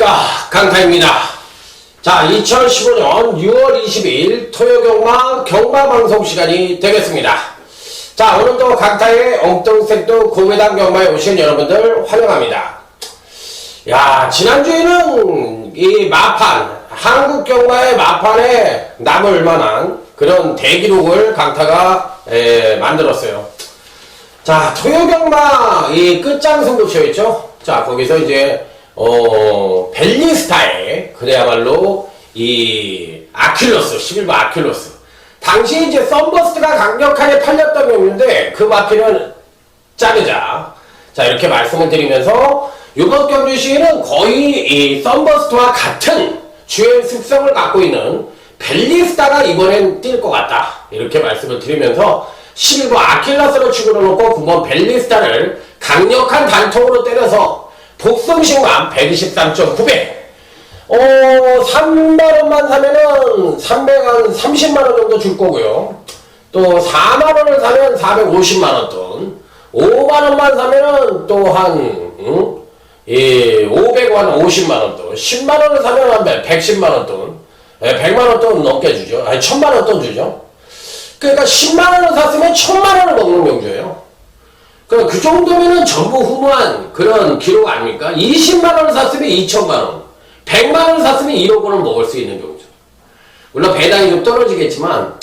안녕하십니까, 강타입니다. 자, 2015년 6월 22일 토요경마 경마방송 시간이 되겠습니다. 자, 오늘도 강타의 엉뚱색도 고배당 경마에 오신 여러분들 환영합니다. 야, 지난주에는 이 마판, 한국 경마의 마판에 남을 만한 그런 대기록을 강타가 만들었어요. 자, 토요경마 이 끝장 승부처였죠. 자, 거기서 이제 벨리스타의 그야말로 이 아킬로스, 11번 아킬로스. 당시 이제 썬버스트가 강력하게 팔렸던 경우인데 그 마피는 자르자. 자, 이렇게 말씀을 드리면서 이번 경주 시에는 거의 이 썬버스트와 같은 주행 습성을 갖고 있는 벨리스타가 이번엔 뛸 것 같다. 이렇게 말씀을 드리면서 11번 아킬로스로 치고 놓고 9번 벨리스타를 강력한 단통으로 때려서 복성식만 123.900 3만원만 사면은 330만원 정도 줄 거고요. 또 4만원을 사면 450만원 돈, 5만원만 사면은 또 한 500원 50만원 돈, 10만원을 사면 한 110만원 돈, 100만원 돈 넘게 주죠. 아니 1000만원 돈 주죠. 그러니까 10만원을 샀으면 1000만원을 먹는 경주예요. 그 정도면은 전부 후무한 그런 기록 아닙니까? 20만원을 샀으면 2천만원, 100만원을 샀으면 1억원을 먹을 수 있는 경우죠. 물론 배당이 좀 떨어지겠지만,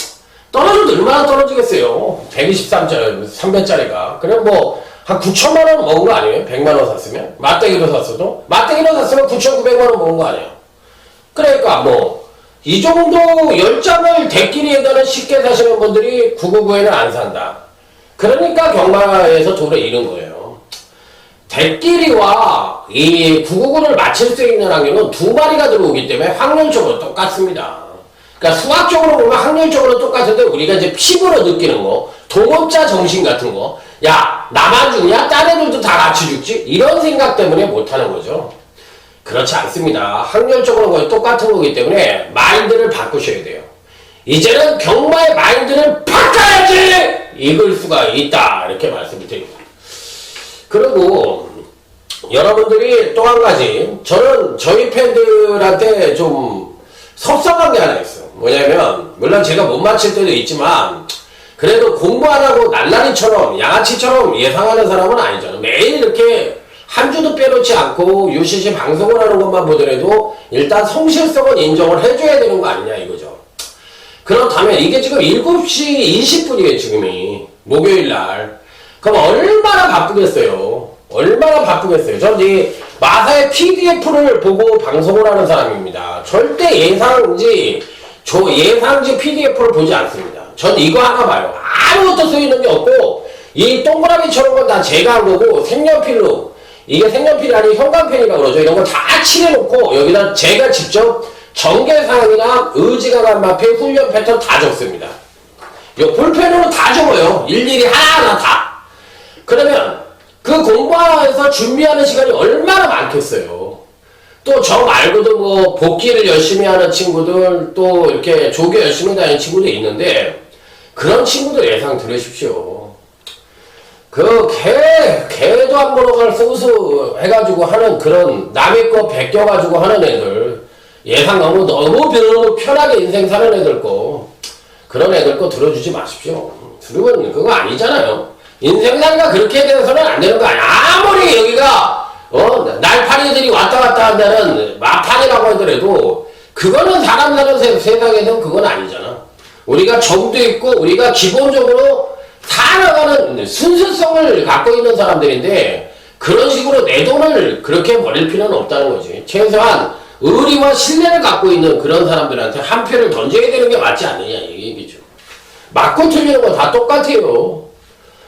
떨어져도 얼마나 떨어지겠어요? 123짜리, 300짜리가. 그냥 뭐, 한 9천만원 먹은 거 아니에요? 100만원 샀으면? 맞대기로 샀어도? 맞대기로 샀으면 9,900만원 먹은 거 아니에요? 그러니까 뭐, 이 정도 10장을 대끼리에다는 쉽게 사시는 분들이 999에는 안 산다. 그러니까 경마에서 돈을 잃은 거예요. 대끼리와 이 999를 맞출 수 있는 확률은 두 마리가 들어오기 때문에 확률적으로 똑같습니다. 그러니까 수학적으로 보면 확률적으로 똑같은데 우리가 이제 피부로 느끼는 거, 동업자 정신 같은 거, 야, 나만 죽냐? 딴 애들도 다 같이 죽지? 이런 생각 때문에 못하는 거죠. 그렇지 않습니다. 확률적으로 거의 똑같은 거기 때문에 마인드를 바꾸셔야 돼요. 이제는 경마의 마인드를 바꿔야지! 이길 수가 있다. 이렇게 말씀을 드립니다. 그리고 여러분들이 또 한 가지, 저는 저희 팬들한테 좀 섭섭한 게 하나 있어요. 뭐냐면, 물론 제가 못 맞힐 때도 있지만, 그래도 공부 안 하고 날라리처럼, 양아치처럼 예상하는 사람은 아니잖아요. 매일 이렇게 한 주도 빼놓지 않고 UCC 방송을 하는 것만 보더라도 일단 성실성은 인정을 해줘야 되는 거 아니냐 이거죠. 그렇다면 이게 지금 7시 20분이에요 지금이 목요일날. 그럼 얼마나 바쁘겠어요. 얼마나 바쁘겠어요. 전 이 마사의 PDF를 보고 방송을 하는 사람입니다. 절대 예상지 PDF를 보지 않습니다. 전 이거 하나 봐요. 아무것도 쓰이는 게 없고 이 동그라미처럼 건 다 제가 한 거고 색연필로, 이게 색연필이 아닌 형광펜이라고 그러죠. 이런 거 다 칠해놓고 여기다 제가 직접 전개사항이나 의지가 간 마페 훈련 패턴 다 적습니다. 요 볼펜으로 다 적어요. 일일이 하나하나 다. 그러면 그 공부하면서 준비하는 시간이 얼마나 많겠어요. 또 저 말고도 뭐 복기를 열심히 하는 친구들, 또 이렇게 조교 열심히 다니는 친구도 있는데 그런 친구들 예상 들으십시오. 개도 안 보는 걸 쏘수 해가지고 하는 그런 남의 거 베껴가지고 하는 애들, 예상 너무 편하게 인생 사는 애들 거, 그런 애들 거 들어주지 마십시오. 그건 그거 아니잖아요. 인생살이가 그렇게 돼서는 안 되는 거 아니야. 아무리 여기가 날파리들이 왔다 갔다 한다는 마판이라고 하더라도 그거는 사람 사는 세상에서는 그건 아니잖아. 우리가 정도 있고 우리가 기본적으로 살아가는 순수성을 갖고 있는 사람들인데 그런 식으로 내 돈을 그렇게 버릴 필요는 없다는 거지. 최소한 의리와 신뢰를 갖고 있는 그런 사람들한테 한 표를 던져야 되는 게 맞지 않느냐 이 얘기죠. 맞고 틀리는 건 다 똑같아요.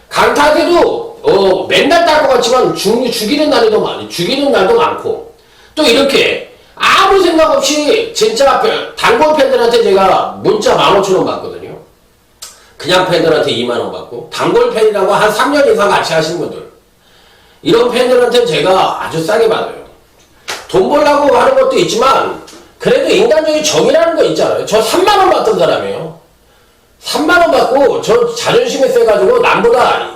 강타대도 맨날 딸 것 같지만 죽이는 날도 많이, 죽이는 날도 많고, 또 이렇게 아무 생각 없이 진짜 단골 팬들한테 제가 문자 15,000원 받거든요. 그냥 팬들한테 2만원 받고, 단골 팬이라고 한 3년 이상 같이 하신 분들, 이런 팬들한테 제가 아주 싸게 받아요. 돈 벌려고 하는 것도 있지만 그래도 인간적인 정이라는 거 있잖아요. 저 3만원 받던 사람이에요. 3만원 받고 저 자존심이 세가지고 남보다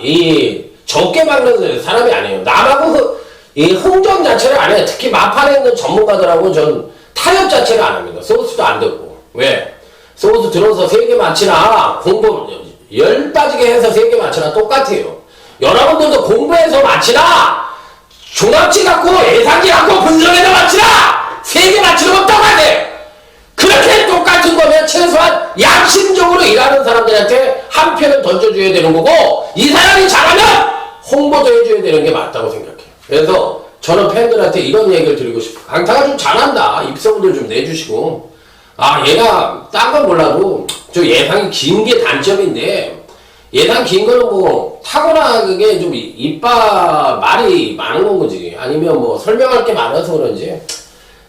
적게 받는 사람이 아니에요. 남하고 이 흥정 자체를 안 해요. 특히 마판에 있는 전문가들하고 전 타협 자체를 안 합니다. 소스도 안 듣고. 왜? 소스 들어서 3개 맞히나 공부 열 빠지게 해서 3개 맞히나 똑같아요. 여러분들도 공부해서 맞히나 종합치 갖고 예상치 갖고 분석해서 맞히나 3개 맞히는 건 똑같아. 그렇게 똑같은 거면 최소한 양심적으로 일하는 사람들한테 한 편을 던져줘야 되는 거고 이 사람이 잘하면 홍보도 해줘야 되는 게 맞다고 생각해요. 그래서 저는 팬들한테 이런 얘기를 드리고 싶어요. 강타가 좀 잘한다. 입소문들 좀 내주시고 얘가 딴 건 몰라도 저 예상이 긴 게 단점인데 예상 긴 거는 뭐 타고나게 좀 말이 많은 건 거지. 아니면 뭐 설명할 게 많아서 그런지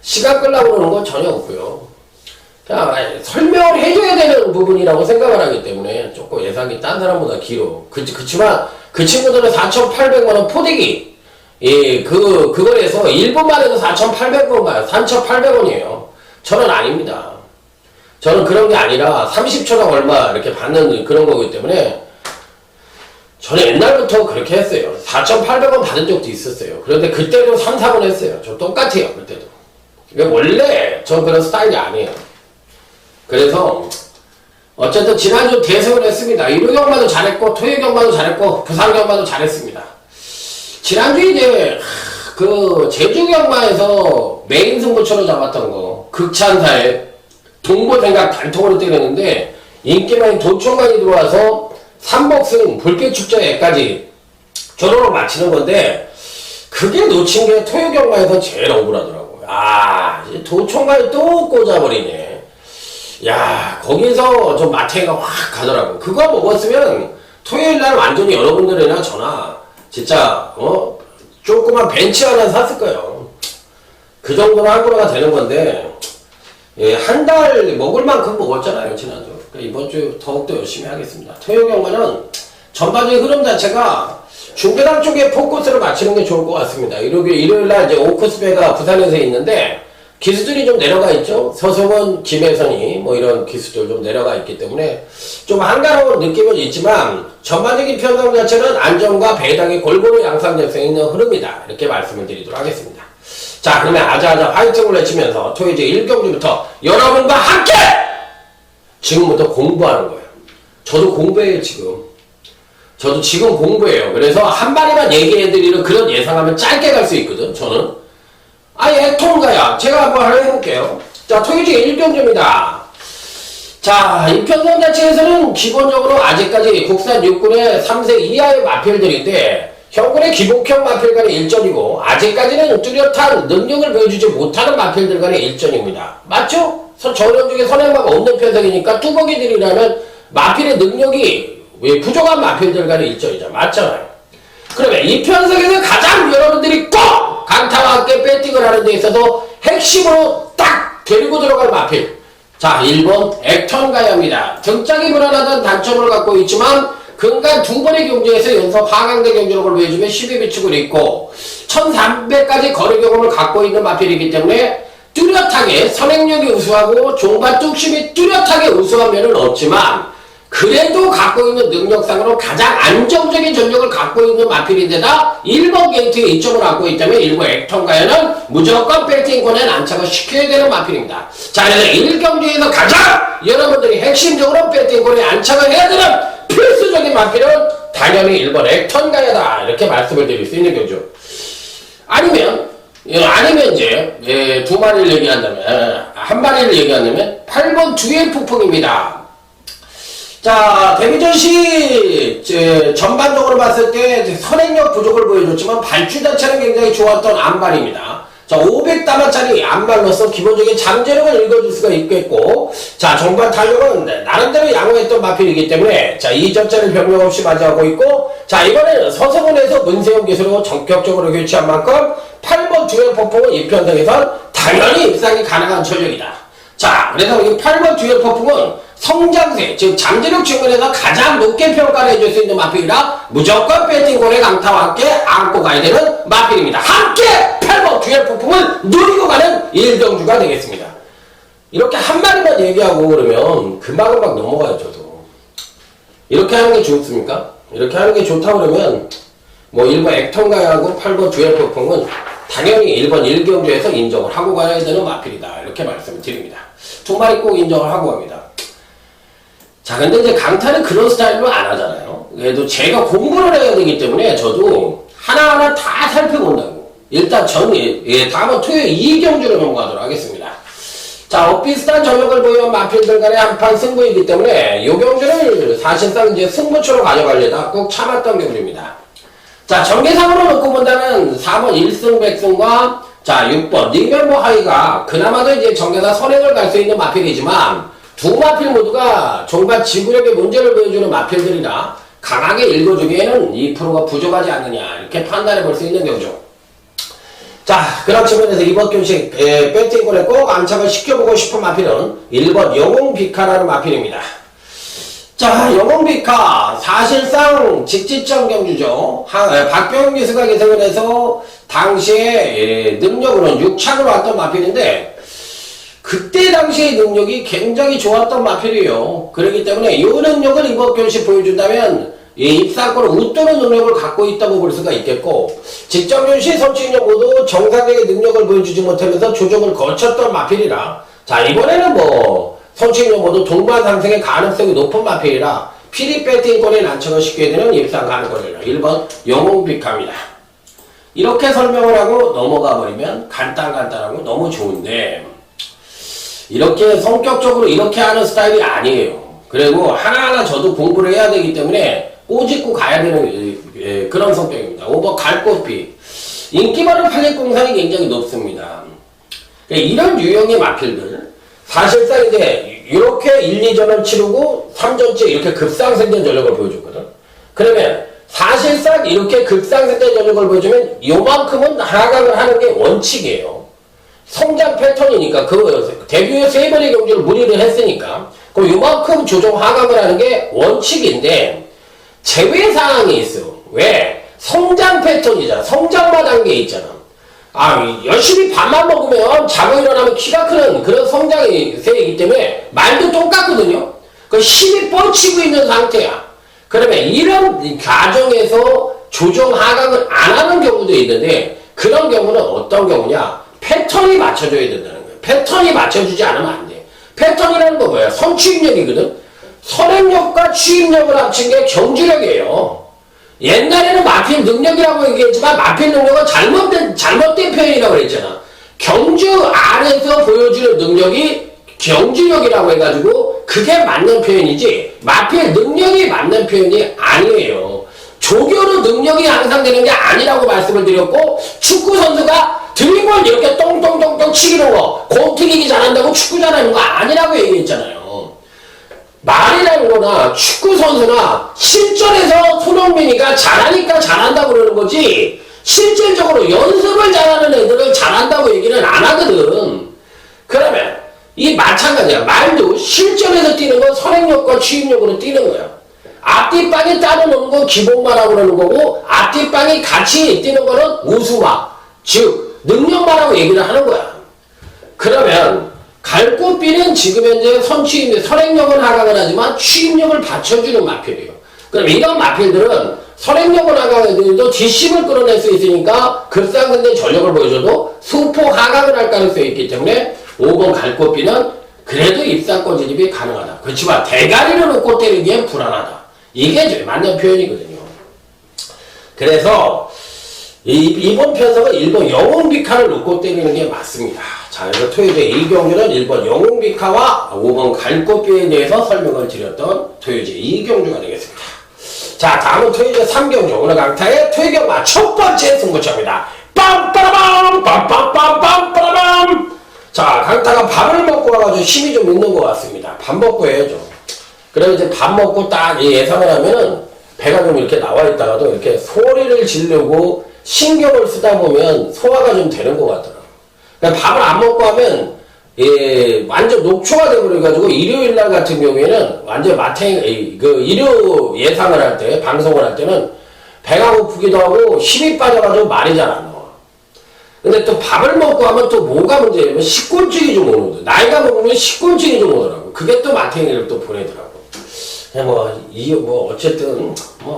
시간 끌려고 그러는 건 전혀 없고요. 그냥 설명을 해줘야 되는 부분이라고 생각을 하기 때문에 조금 예상이 딴 사람보다 길어. 그치만 그 친구들은 4,800만원 포대기. 예, 그걸 해서 1분만 해도 4,800원 가요. 3,800원이에요. 저는 아닙니다. 저는 그런 게 아니라 30초당 얼마 이렇게 받는 그런 거기 때문에 저는 옛날부터 그렇게 했어요. 4,800원 받은 적도 있었어요. 그런데 그때도 3, 4번 했어요. 저 똑같아요. 그때도. 원래 전 그런 스타일이 아니에요. 그래서 어쨌든 지난주 대승을 했습니다. 일요 경마도 잘했고 토요 경마도 잘했고 부산 경마도 잘했습니다. 지난주에 이제 그 제주 경마에서 메인 승부처로 잡았던 거 극찬사에 동보생각 단통으로 때렸는데 인기 많은 도청관이 들어와서 삼복승 불빛축제까지 조로로 마치는 건데 그게 놓친 게 토요 경마에서 제일 억울하더라고요. 도청관이 또 꽂아버리네. 야, 거기서 좀 마탱이가 확 가더라고. 그거 먹었으면 토요일날 완전히 여러분들이나 저나 진짜 조그만 벤치 하나 샀을 거예요. 그 정도로 한구라가 되는 건데 예, 한 달 먹을 만큼 먹었잖아요 지난주. 그러니까 이번 주 더욱더 열심히 하겠습니다. 토요 경마는 전반적인 흐름 자체가 중계당 쪽에 포커스를 맞추는 게 좋을 것 같습니다. 일요일날 이제 오크스배가 부산에서 있는데 기수들이 좀 내려가 있죠. 서성원, 김혜선이 뭐 이런 기수들 좀 내려가 있기 때문에 좀 한가로운 느낌은 있지만 전반적인 편성 자체는 안정과 배당이 골고루 양상될 수 있는 흐름이다. 이렇게 말씀을 드리도록 하겠습니다. 자, 그러면 아자아자 화이팅을 외치면서 토요일 1경주부터 여러분과 함께 지금부터 공부하는 거예요. 저도 공부해요 지금. 저도 지금 공부해요. 그래서 한 마리만 얘기해드리는 그런 예상하면 짧게 갈 수 있거든 저는. 통가야. 제가 한번 해볼게요. 자, 토요일 1경주입니다. 자, 이 편성 자체에서는 기본적으로 아직까지 국산 육군의 3세 이하의 마필들인데 현군의 기복형 마필 간의 일전이고 아직까지는 뚜렷한 능력을 보여주지 못하는 마필들 간의 일전입니다. 맞죠? 저런 중에 선행마가 없는 편성이니까 뚜벅이들이라면 마필의 능력이 부족한 마필들 간의 일전이죠. 맞잖아요. 그러면 이 편성에서 가장 여러분들이 꼭 강타와 함께 배팅을 하는 데 있어서 핵심으로 딱 데리고 들어갈 마필. 자, 1번 액턴가야입니다. 등짝이 불안하던 단점을 갖고 있지만 근간 2번의 경주에서 연속 하강대 경주력을 보여주며 12비축을 있고 1300까지 거리 경험을 갖고 있는 마필이기 때문에 뚜렷하게 선행력이 우수하고 종반 뚝심이 뚜렷하게 우수한 면은 없지만 그래도 갖고 있는 능력상으로 가장 안정적인 전력을 갖고 있는 마필인데다 1번 게이트에 이점을 갖고 있다면 1번 액턴가야는 무조건 배팅권에 난착을 시켜야 되는 마필입니다. 자, 그래서 1경주에서 가장 여러분들이 핵심적으로 배팅권에 안착을 해야 되는 필수적인 마필은 당연히 1번 액턴가야다. 이렇게 말씀을 드릴 수 있는 경주. 아니면 이제 두 마리를 얘기한다면 한 마리를 얘기한다면 8번 듀엘 폭풍입니다. 자, 데뷔전 시 전반적으로 봤을 때 선행력 부족을 보여줬지만 발주 자체는 굉장히 좋았던 안발입니다. 자, 500다마짜리 안발로서 기본적인 잠재력을 읽어줄 수가 있겠고, 자, 정반 탄력은 나름대로 양호했던 마필이기 때문에, 자, 2점짜리 병력 없이 맞이하고 있고, 자, 이번에는 서성원에서 문세영 기술로 전격적으로 교체한 만큼 8번 듀얼 폭풍은 이 편성에선 당연히 입상이 가능한 전력이다. 자, 그래서 이 8번 듀얼 폭풍은 성장세, 즉 잠재력 측면에서 가장 높게 평가를 해줄 수 있는 마필이라 무조건 배팅골의 강타와 함께 안고 가야 되는 마필입니다. 함께 8번 듀얼 폭풍을 누리고 가는 1경주가 되겠습니다. 이렇게 한 마리만 얘기하고 그러면 금방금방 넘어가요. 저도 이렇게 하는 게 좋습니까? 이렇게 하는 게 좋다고 그러면 뭐 1번 액턴가하고 8번 듀얼폭풍은 당연히 1번 1경주에서 인정을 하고 가야 되는 마필이다. 이렇게 말씀을 드립니다. 두 마리 꼭 인정을 하고 갑니다. 자, 근데 이제 강타는 그런 스타일로 안 하잖아요. 그래도 제가 공부를 해야 되기 때문에 저도 하나하나 다 살펴본다고. 일단 다음은 토요일 2경주로 넘어가도록 하겠습니다. 자, 비슷한 전력을 보유한 마필들 간의 한판 승부이기 때문에 이 경주를 사실상 이제 승부처로 가져가려다 꼭 참았던 경주입니다. 자, 전개상으로 놓고 본다면 4번 1승 백승과 자 6번 닉멤버 하이가 그나마도 이제 전개사 선행을 갈 수 있는 마필이지만 두 마필 모두가 종반 지구력의 문제를 보여주는 마필들이라 강하게 읽어주기에는 2%가 부족하지 않느냐 이렇게 판단해 볼 수 있는 경주. 자, 그런 측면에서 이번 교식 배팅권에 꼭 안착을 시켜보고 싶은 마필은 1번 영웅비카라는 마필입니다. 자, 영웅비카 사실상 직지점 경주죠. 박병훈 기수가 계승을 해서 당시에 능력으로는 6착을 왔던 마필인데 그때 당시의 능력이 굉장히 좋았던 마필이에요. 그렇기 때문에 이 능력을 이번 교시 보여준다면 입상권을 웃도는 능력을 갖고 있다고 볼 수가 있겠고 직전교시 선취인력 모두 정상적인 능력을 보여주지 못하면서 조정을 거쳤던 마필이라 자 이번에는 뭐 선취인력 모두 동반 상승의 가능성이 높은 마필이라 피리 배팅권에 난처를 시켜야 되는 입상 가능권이라 1번 영웅비카입니다. 이렇게 설명을 하고 넘어가 버리면 간단하고 너무 좋은데 이렇게 성격적으로 이렇게 하는 스타일이 아니에요. 그리고 하나하나 저도 공부를 해야 되기 때문에 꼬집고 가야 되는 그런 성격입니다. 5번 갈꽃비 인기 많은 팔립공산이 굉장히 높습니다. 이런 유형의 마필들 사실상 이제 이렇게 1, 2전을 치르고 3전째 이렇게 급상승된 전력을 보여줬거든. 그러면 사실상 이렇게 급상승된 전력을 보여주면 요만큼은 하강을 하는 게 원칙이에요. 성장 패턴이니까 그 데뷔 후 3번의 경주를 무리를 했으니까 그럼 요만큼 조정 하강을 하는 게 원칙인데 제외사항이 있어. 왜? 성장 패턴이잖아. 성장만 한 게 있잖아. 아, 열심히 밥만 먹으면 자고 일어나면 키가 크는 그런 성장이 세이기 때문에 말도 똑같거든요. 그 힘이 뻗치고 있는 상태야. 그러면 이런 과정에서 조정 하강을 안 하는 경우도 있는데 그런 경우는 어떤 경우냐? 패턴이 맞춰줘야 된다는 거예요. 패턴이 맞춰주지 않으면 안 돼. 패턴이라는 건 뭐야? 선취입력이거든. 선행력과 취입력을 합친 게 경주력이에요. 옛날에는 마필 능력이라고 얘기했지만 마필 능력은 잘못된 표현이라고 그랬잖아. 경주 안에서 보여주는 능력이 경주력이라고 해가지고 그게 맞는 표현이지 마필 능력이 맞는 표현이 아니에요. 조교로 능력이 향상되는 게 아니라고 말씀을 드렸고 축구 선수가 드리블 이렇게 똥똥똥똥 치기는 거 공 튀기기 잘한다고 축구 잘하는 거 아니라고 얘기했잖아요. 말이라는 거나 축구 선수나 실전에서 손흥민이가 잘하니까 잘한다고 그러는 거지 실질적으로 연습을 잘하는 애들은 잘한다고 얘기는 안 하거든. 그러면 이 마찬가지야. 말도 실전에서 뛰는 건 선행력과 취입력으로 뛰는 거야. 앞뒷방이 따라놓는 건 기본만 하고 그러는 거고 앞뒷방이 같이 뛰는 거는 우수마 즉 능력만 하고 얘기를 하는 거야. 그러면 갈꽃비는 지금 현재 선행력은 하강을 하지만 취입력을 받쳐주는 마필이에요. 그럼 이런 마필들은 선행력은 하강해도 뒷심을 끌어낼 수 있으니까 급상승된 전력을 보여줘도 수포 하강을 할 가능성이 있기 때문에 5번 갈꽃비는 그래도 입상권 진입이 가능하다. 그렇지만 대가리를 놓고 때리기엔 불안하다. 이게 맞는 표현이거든요. 그래서 이번 편성은 1번 영웅비카를 놓고 때리는 게 맞습니다. 자, 그래서 토요제 2경주는 1번 영웅비카와 5번 갈꽃비에 대해서 설명을 드렸던 토요제 2경주가 되겠습니다. 자, 다음은 토요제 3경주. 오늘 강타의 토요경마 첫 번째 승부처입니다. 빰빠라밤! 빰빰빰빰빠라밤! 자, 강타가 밥을 먹고 와가지고 힘이 좀 있는 것 같습니다. 밥 먹고 해야죠. 그래서 이제 밥 먹고 딱 예상을 하면은 배가 좀 이렇게 나와 있다가도 이렇게 소리를 지르고 신경을 쓰다 보면 소화가 좀 되는 것 같더라고요. 그러니까 밥을 안 먹고 하면 완전 녹초가 돼버려가지고 일요일날 같은 경우에는 완전 일요 예상을 할 때, 방송을 할 때는 배가 고프기도 하고 힘이 빠져가지고 말이 잘 안 나와. 근데 또 밥을 먹고 하면 또 뭐가 문제냐면 식곤증이 좀 오는 거야. 나이가 먹으면 식곤증이 좀 오더라고. 그게 또 마탱이를 또 보내더라고. 그냥 어쨌든,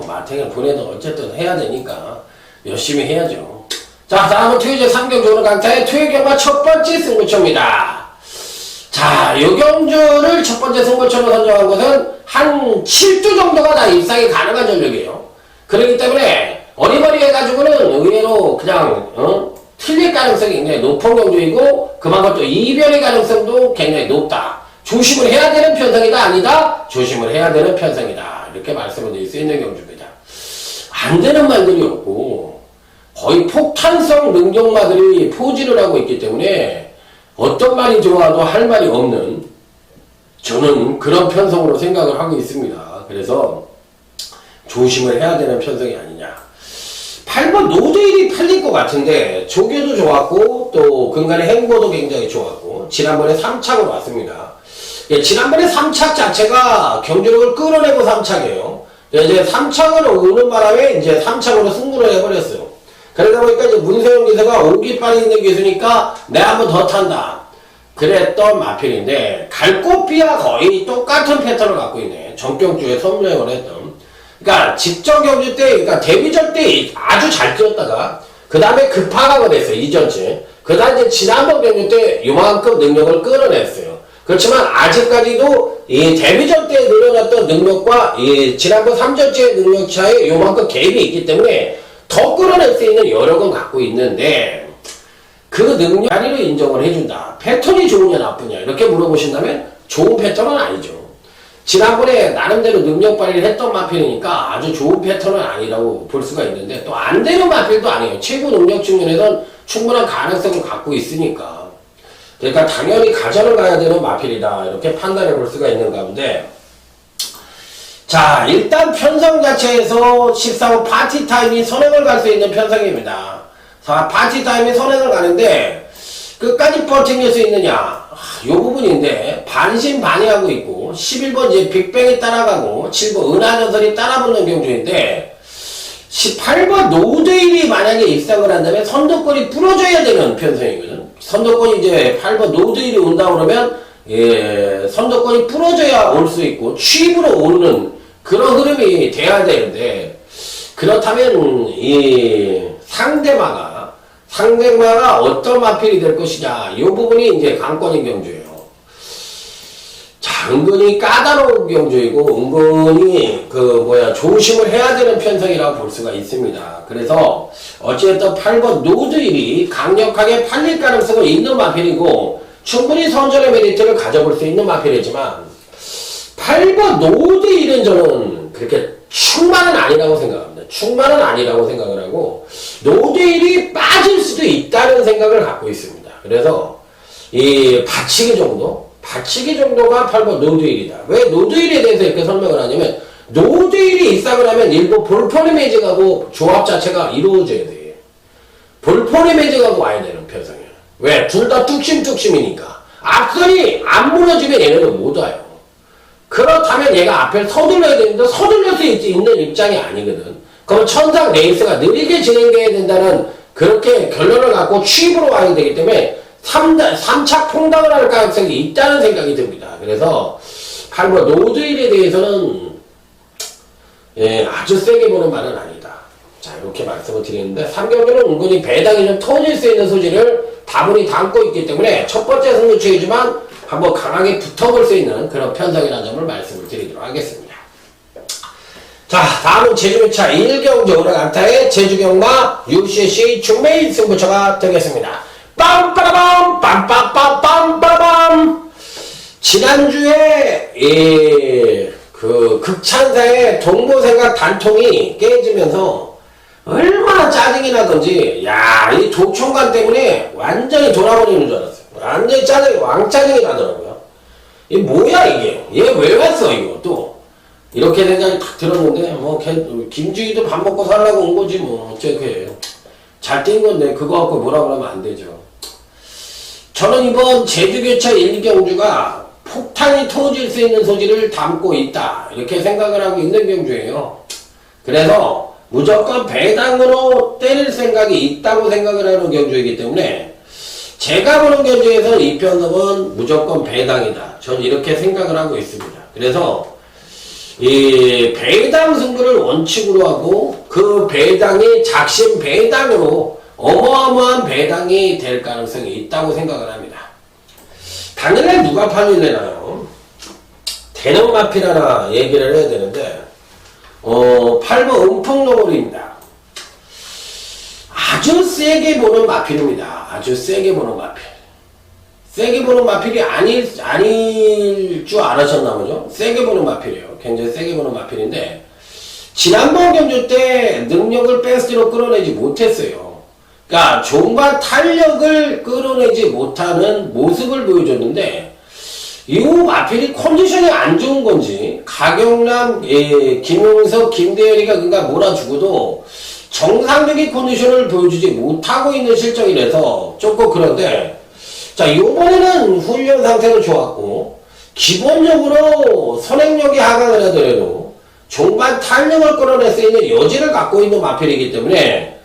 마탱이를 보내든 어쨌든 해야 되니까. 열심히 해야죠. 자, 다음은 토요제 3경주 강타의 토요경마 첫 번째 승부처입니다. 자, 이 경주를 첫 번째 승부처로 선정한 것은 한 7주 정도가 다 입상이 가능한 전력이에요. 그렇기 때문에 어리버리 해가지고는 의외로 그냥 틀릴 가능성이 굉장히 높은 경주이고 그만큼 또 이변의 가능성도 굉장히 높다. 조심을 해야 되는 편성이다 아니다? 조심을 해야 되는 편성이다. 이렇게 말씀을 드릴 수 있는 경주입니다. 안 되는 말들이 없고 거의 폭탄성 능력마들이 포진을 하고 있기 때문에 어떤 말이 들어와도 할 말이 없는 저는 그런 편성으로 생각을 하고 있습니다. 그래서 조심을 해야 되는 편성이 아니냐. 8번 노드일이 팔릴 것 같은데 조교도 좋았고 또 근간의 행보도 굉장히 좋았고 지난번에 3착으로 왔습니다. 예, 지난번에 3착 자체가 경주력을 끌어내고 3착이에요. 이제 3착으로 오는 바람에 이제 3착으로 승부를 해버렸어요. 그러다 보니까 이제 문세영 기사가 오기 빨리 있는 기수니까 내가 한번 더 탄다. 그랬던 마필인데 갈고비와 거의 똑같은 패턴을 갖고 있네. 전경주에 선명을 했던. 그러니까 직전 경주 때, 그러니까 데뷔전 때 아주 잘 뛰었다가 그 다음에 급하가가 됐어요. 이전째. 그 다음에 지난번 경주 때 요만큼 능력을 끌어냈어요. 그렇지만 아직까지도 이 데뷔전 때 늘어났던 능력과 이 지난번 3전째 능력 차에 요만큼 갭이 있기 때문에 더 끌어낼 수 있는 여력은 갖고 있는데 그 능력 단위로 인정을 해준다. 패턴이 좋으냐 나쁘냐 이렇게 물어보신다면 좋은 패턴은 아니죠. 지난번에 나름대로 능력 발휘를 했던 마필이니까 아주 좋은 패턴은 아니라고 볼 수가 있는데 또 안 되는 마필도 아니에요. 최고 능력 측면에선 충분한 가능성을 갖고 있으니까. 그러니까 당연히 가전을 가야 되는 마필이다 이렇게 판단해 볼 수가 있는 가운데 자 일단 편성 자체에서 14호 파티타임이 선행을 갈 수 있는 편성입니다. 자 파티타임이 선행을 가는데 끝까지 버틸 수 있느냐 이 부분인데 반신반의하고 있고 11번 이제 빅뱅이 따라가고 7번 은하전설이 따라붙는 경주인데 18번 노드일이 만약에 입상을 한다면 선두권이 부러져야 되는 편성이거든. 선두권이 이제 8번 노드일이 온다 그러면 예, 선두권이 부러져야 올 수 있고 취입으로 오르는 그런 흐름이 돼야 되는데 그렇다면 이 상대마가 어떤 마필이 될 것이냐 이 부분이 이제 관건인 경주예요. 자 은근히 까다로운 경주이고 은근히 조심을 해야 되는 편성이라고 볼 수가 있습니다. 그래서 어찌됐든 8번 노드일이 강력하게 팔릴 가능성은 있는 마필이고 충분히 선전의 메리트를 가져볼 수 있는 마필이지만 8번 노드일은 저는 그렇게 충만은 아니라고 생각합니다. 충만은 아니라고 생각을 하고 노드일이 빠질 수도 있다는 생각을 갖고 있습니다. 그래서 이 받치기 정도가 8번 노드일이다. 왜 노드일에 대해서 이렇게 설명을 하냐면 노드일이 입상을 하면 일부 볼포리 매직하고 조합 자체가 이루어져야 돼. 볼포리 매직하고 와야 되는 편성이야. 왜? 둘 다 뚝심이니까. 앞선이 안 무너지면 얘네는 못 와요. 그렇다면 얘가 앞에 서둘러야 되는데 서둘러 수 있는 입장이 아니거든. 그럼 천상 레이스가 느리게 진행돼야 된다는 그렇게 결론을 갖고 취입으로 와야 되기 때문에 3착 통당을 할 가능성이 있다는 생각이 듭니다. 그래서 8번 노드일에 대해서는 예, 아주 세게 보는 말은 아니다. 자 이렇게 말씀을 드리는데 3경기는 은근히 배당이 좀 터질 수 있는 소지를 다분히 담고 있기 때문에 첫 번째 승부처이지만 한번 강하게 붙어볼 수 있는 그런 편성이라는 점을 말씀을 드리도록 하겠습니다. 자 다음은 제주차 1경주 오르간타의 제주경마 UCC 중매인 승부처가 되겠습니다. 빰빠라밤 빰빰빰빰빰빰 지난주에 그 극찬사의 동고생각 단통이 깨지면서 얼마나 짜증이 나던지 이 조총관 때문에 완전히 돌아버리는 줄 알았어요. 완전히 왕짜증이 나더라고요. 이게 뭐야 이게 얘 왜 왔어 이거 또 이렇게 생각이 딱 들었는데 김주희도 밥 먹고 살라고 온 거지 어떻게 잘 뛴 건데 그거 갖고 뭐라 그러면 안 되죠. 저는 이번 제주교차 1경주가 폭탄이 터질 수 있는 소지를 담고 있다 이렇게 생각을 하고 있는 경주예요. 그래서 무조건 배당으로 때릴 생각이 있다고 생각을 하는 경주이기 때문에 제가 보는 경주에서 이 편성은 무조건 배당이다. 저는 이렇게 생각을 하고 있습니다. 그래서 이 배당 승부를 원칙으로 하고 그 배당이 작심 배당으로 어마어마한 배당이 될 가능성이 있다고 생각을 합니다. 당일날 누가 팔릴래나요? 대형 마필 하나 얘기를 해야 되는데 8번 음풍노골입니다. 아주 세게 보는 마필입니다. 아주 세게 보는 마필. 세게 보는 마필이 아닐 줄 알았었나 보죠? 세게 보는 마필이에요. 굉장히 세게 보는 마필인데, 지난번 경주 때 능력을 베스트로 끌어내지 못했어요. 그러니까 종반 탄력을 끌어내지 못하는 모습을 보여줬는데, 이 마필이 컨디션이 안 좋은 건지, 가경남, 김용석, 김대열이가 그가 몰아주고도 정상적인 컨디션을 보여주지 못하고 있는 실정이라서 조금 그런데, 자, 요번에는 훈련 상태도 좋았고, 기본적으로 선행력이 하강을 하더라도 종반 탄력을 끌어낼 수 있는 여지를 갖고 있는 마필이기 때문에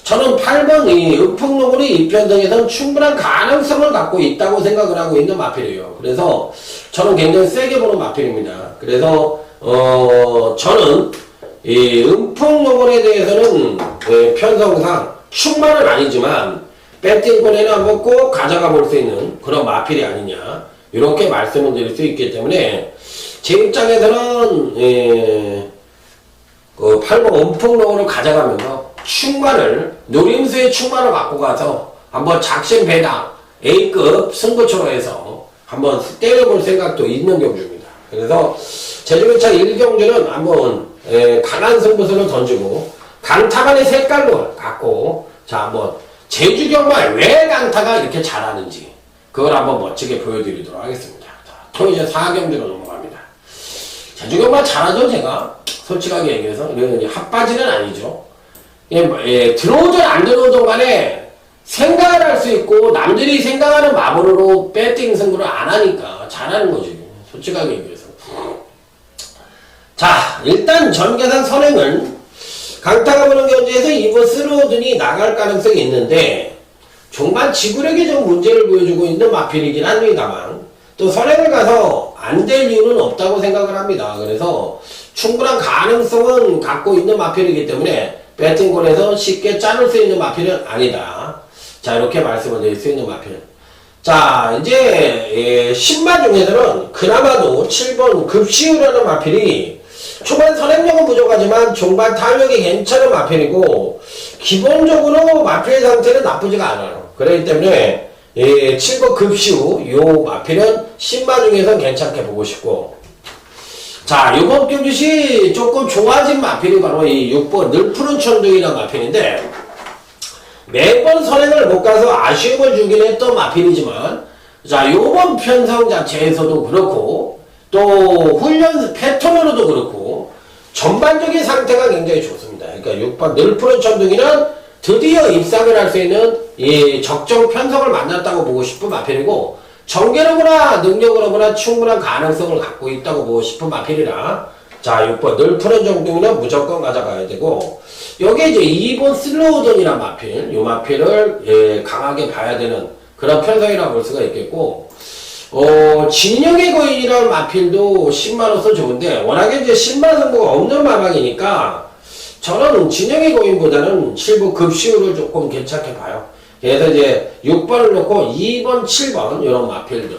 저는 8번 이 음풍노골이 이 편성에서는 충분한 가능성을 갖고 있다고 생각을 하고 있는 마필이에요. 그래서 저는 굉장히 세게 보는 마필입니다. 그래서 저는 이 음풍노골에 대해서는 편성상 충만은 아니지만 배팅권에는 한번 꼭 가져가 볼 수 있는 그런 마필이 아니냐 이렇게 말씀을 드릴 수 있기 때문에 제 입장에서는 그 8번 음풍노골을 가져가면서 충만을 노림수의 충만을 갖고 가서 한번 작심 배당 A급 승부처로 해서 한번 때려볼 생각도 있는 경주입니다. 그래서 제주교차 1경주는 한번 강한 승부수를 던지고 강타만의 색깔을 갖고 자 한번 제주 경마에 왜 강타가 이렇게 잘하는지 그걸 한번 멋지게 보여드리도록 하겠습니다. 또 이제 4경주로 넘어갑니다. 제주 경마 잘하죠 제가? 솔직하게 얘기해서 이건 핫바지는 아니죠. 들어오든 안 들어오든 간에 생각을 할 수 있고 남들이 생각하는 마블로 배팅 승부를 안 하니까 잘하는 거지. 솔직하게 얘기해서. 자 일단 전계산 선행은 강타가 보는 경주에서 이번 스로우든이 나갈 가능성이 있는데 종반 지구력에 좀 문제를 보여주고 있는 마필이긴 합니다만 또 선행을 가서 안 될 이유는 없다고 생각을 합니다. 그래서 충분한 가능성은 갖고 있는 마필이기 때문에 배팅권에서 쉽게 자를 수 있는 마필은 아니다. 자 이렇게 말씀을 드릴 수 있는 마필. 자 이제 10마 중에서는 그나마도 7번 급시우라는 마필이 초반 선행력은 부족하지만 종반 탄력이 괜찮은 마필이고 기본적으로 마필 상태는 나쁘지가 않아요. 그렇기 때문에 7번 급시우 요 마필은 10마 중에서 괜찮게 보고 싶고 자 요번 경주시 조금 좋아진 마필이 바로 이 6번 늘푸른 천둥이라는 마필인데 매번 선행을 못 가서 아쉬움을 주긴 했던 마필이지만 자 요번 편성 자체에서도 그렇고 또 훈련 패턴으로도 그렇고 전반적인 상태가 굉장히 좋습니다. 그러니까 6번 늘푸른 천둥이는 드디어 입상을 할 수 있는 이 적정 편성을 만났다고 보고 싶은 마필이고 정계력이나 능력으로나 충분한 가능성을 갖고 있다고 보고 싶은 마필이라 자 6번 늘푸른 천둥이는 무조건 가져가야 되고 여기에 이제 2번 슬로우던이라는 마필 이 마필을 강하게 봐야 되는 그런 편성이라고 볼 수가 있겠고 진영의 거인이라는 마필도 10만원서 좋은데 워낙에 이제 10만 승부가 없는 마방이니까 저는 진영의 거인보다는 7부 급시우를 조금 괜찮게 봐요. 그래서 이제 6번을 놓고 2번, 7번 이런 마필들을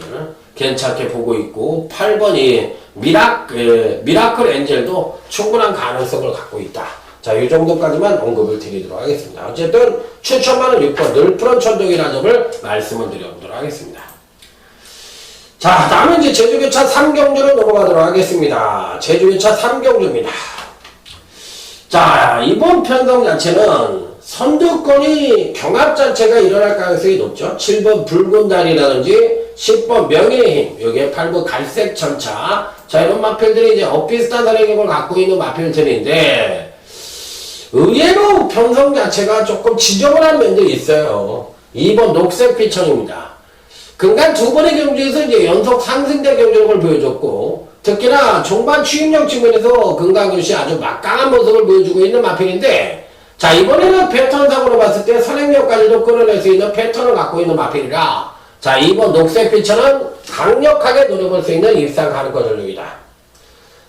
괜찮게 보고 있고 8번이 미라클 엔젤도 충분한 가능성을 갖고 있다. 자, 이 정도까지만 언급을 드리도록 하겠습니다. 어쨌든 추천만은 6번 늘푸른 천둥이라는 점을 말씀을 드려보도록 하겠습니다. 자, 다음은 이제 제주교차 3경주로 넘어가도록 하겠습니다. 제주교차 3경주입니다. 자, 이번 편성 자체는 선두권이 경합 자체가 일어날 가능성이 높죠. 7번 붉은 달이라든지 10번 명예의 힘, 여기에 8번 갈색 전차. 자, 이런 마필들이 이제 엇비슷한 선행력을 갖고 있는 마필들인데 의외로 편성 자체가 조금 지저분한 면도 있어요. 2번 녹색 피천입니다. 근간 두 번의 경주에서 이제 연속 상승된 경주력을 보여줬고 특히나 종반 추임력 측면에서 근강주시 아주 막강한 모습을 보여주고 있는 마필인데 자 이번에는 패턴상으로 봤을 때 선행력까지도 끌어낼 수 있는 패턴을 갖고 있는 마필이라 자 2번 녹색 피처는 강력하게 노려볼 수 있는 입상 가능권 전력이다.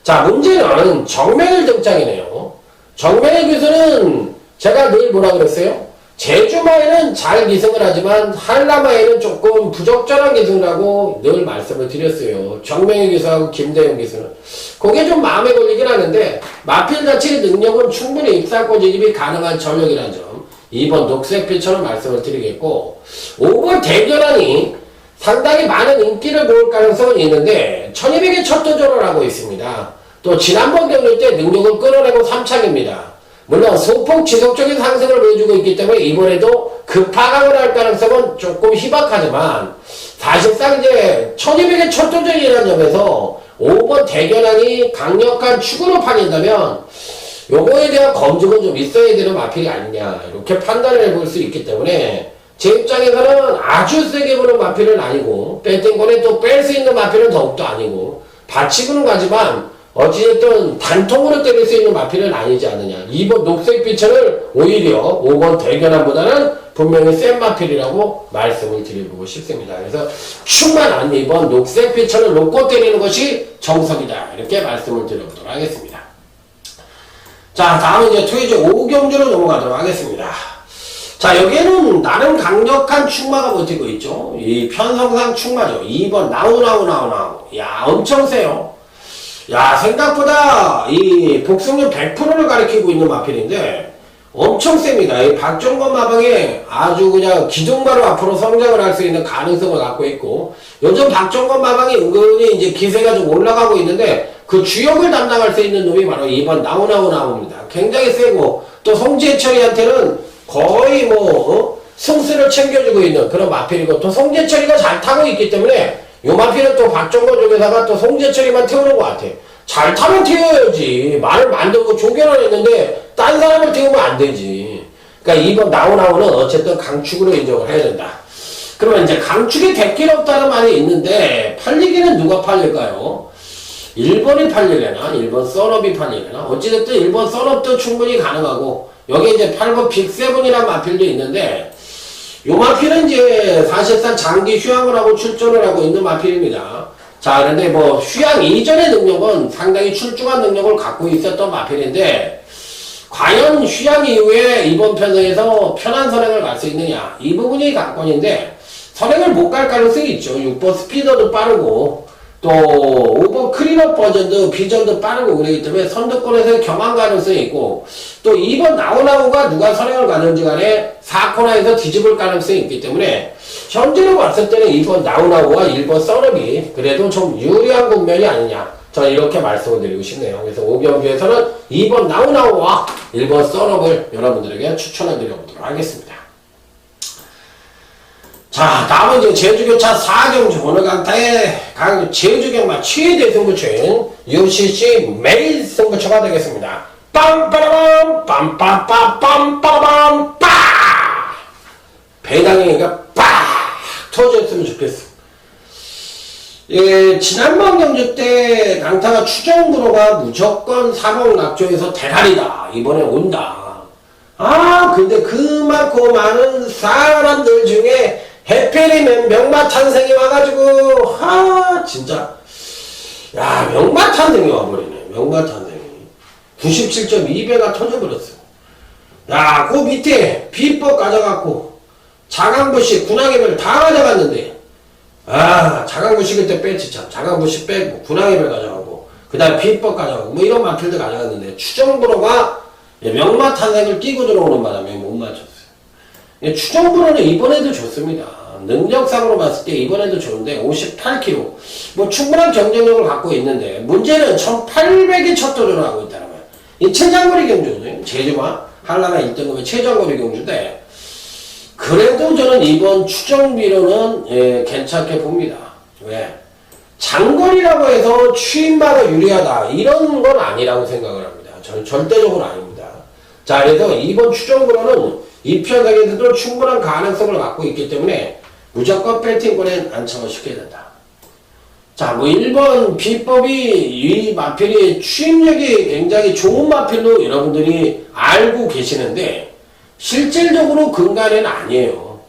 자, 문제는 정맥을 등장이네요. 정맥의 기술은 제가 늘 뭐라 그랬어요? 제주마에는 잘 기승을 하지만 한라마에는 조금 부적절한 기승을 하고 늘 말씀을 드렸어요. 정맥의 기술하고 김대용 기술은. 그게 좀 마음에 걸리긴 하는데 마필 자체의 능력은 충분히 입사고 진입이 가능한 전력이라는 점. 2번 녹색빛처럼 말씀을 드리겠고 5번 대결하니 상당히 많은 인기를 모을 가능성은 있는데 1200의 첫 도전을 하고 있습니다. 또 지난번 경기 때 능력을 끌어내고 3착입니다. 물론 소폭 지속적인 상승을 보여주고 있기 때문에 이번에도 급하강을 할 가능성은 조금 희박하지만 사실상 이제 1200의 첫 도전이라는 점에서 5번 대결하니 강력한 축으로 팔린다면 요거에 대한 검증은 좀 있어야 되는 마필이 아니냐 이렇게 판단을 해볼 수 있기 때문에 제 입장에서는 아주 세게 보는 마필은 아니고 배팅권에 또 뺄 수 있는 마필은 더욱더 아니고 받치고는 가지만 어찌됐든 단통으로 때릴 수 있는 마필은 아니지 않느냐. 2번 녹색빛을 오히려 5번 대결함보다는 분명히 센 마필이라고 말씀을 드리고 싶습니다. 그래서 충만한 2번 녹색빛을 놓고 때리는 것이 정석이다. 이렇게 말씀을 드려보도록 하겠습니다. 자, 다음은 이제 토요일 5경주로 넘어가도록 하겠습니다. 자, 여기에는 나름 강력한 충마가 버티고 있죠. 이 편성상 충마죠. 2번 나우. 야, 엄청 세요. 야, 생각보다 이 복승률 100%를 가리키고 있는 마필인데 엄청 셉니다. 이 박정권 마방에 아주 그냥 기둥바로 앞으로 성장을 할 수 있는 가능성을 갖고 있고 요즘 박정권 마방이 은근히 이제 기세가 좀 올라가고 있는데 그 주역을 담당할 수 있는 놈이 바로 2번 나옵니다. 굉장히 세고 또 송재철이한테는 거의 승수를 챙겨주고 있는 그런 마필이고 또 송재철이가 잘 타고 있기 때문에 요 마필은 또 박정권 쪽에다가 또 송재철이만 태우는 것 같아. 잘 타면 태워야지. 말을 만들고 조견을 했는데 딴 사람을 태우면 안 되지. 그러니까 2번 나오는 어쨌든 강축으로 인정을 해야 된다. 그러면 이제 강축이 대길 없다는 말이 있는데 팔리기는 누가 팔릴까요? 1번이 팔리려나? 1번 썬업이 팔리려나? 어찌됐든 1번 썬업도 충분히 가능하고 여기 이제 8번 빅세븐이라는 마필도 있는데 요 마필은 이제 사실상 장기 휴양을 하고 출전을 하고 있는 마필입니다. 자, 그런데 뭐 휴양 이전의 능력은 상당히 출중한 능력을 갖고 있었던 마필인데 과연 휴양 이후에 이번 편성에서 편한 선행을 갈 수 있느냐 이 부분이 관건인데 선행을 못 갈 가능성이 있죠. 6번 스피더도 빠르고 또 5번 클린업 버전도 비전도 빠르고 그러기 때문에 선두권에서 경한 가능성이 있고 또 2번 나우가 누가 선행을 가는지 간에 4코너에서 뒤집을 가능성이 있기 때문에 현재로 봤을 때는 2번 나우와 1번 썬업이 그래도 좀 유리한 국면이 아니냐 저는 이렇게 말씀을 드리고 싶네요. 그래서 5경기에서는 2번 나우와 1번 썬업을 여러분들에게 추천해 드려보도록 하겠습니다. 자, 다음은 이제 제주교차 4경주 오늘 강타의 제주경마 최대 승부처인 UCC 매일 승부처가 되겠습니다. 빰빠라밤 빰빠빠빰빠라밤 빠 배당이니까 빠 터졌으면 좋겠어. 예, 지난번 경주 때 강타가 추정부로가 무조건 3억 낙조에서 대가리다 이번에 온다. 아, 근데 그만큼 많은 사람들 중에 해필이면 명마탄생이 와가지고 진짜 야 명마탄생이 와버리네. 명마탄생이 97.2배가 터져버렸어. 야, 그 밑에 비법 가져갖고 자강부식 군항해별 다 가져갔는데 자강부식 그때 뺐지 참. 자강부식 빼고 군항해별 가져가고 그 다음에 비법 가져가고 뭐 이런 마필들 가져갔는데 추정부로가 명마탄생을 끼고 들어오는 바람에 못 맞췄어요. 추정부로는 이번에도 좋습니다. 능력상으로 봤을 때 이번에도 좋은데 58kg 뭐 충분한 경쟁력을 갖고 있는데 문제는 1800이 첫 도전을 하고 있다는 거예요. 이 최장거리 경주는 제주마 한라마 1등급의 최장거리 경주인데 그래도 저는 이번 추정비로는 괜찮게 봅니다. 왜? 장거리라고 해서 추임바가 유리하다 이런 건 아니라고 생각을 합니다. 저는 절대적으로 아닙니다. 자, 그래서 이번 추정비로는 이 편성에서도 충분한 가능성을 갖고 있기 때문에 무조건 배팅권에 안착을 시켜야 된다. 자, 뭐 1번 비법이 이 마필이 추임력이 굉장히 좋은 마필로 여러분들이 알고 계시는데 실질적으로 근간에는 아니에요.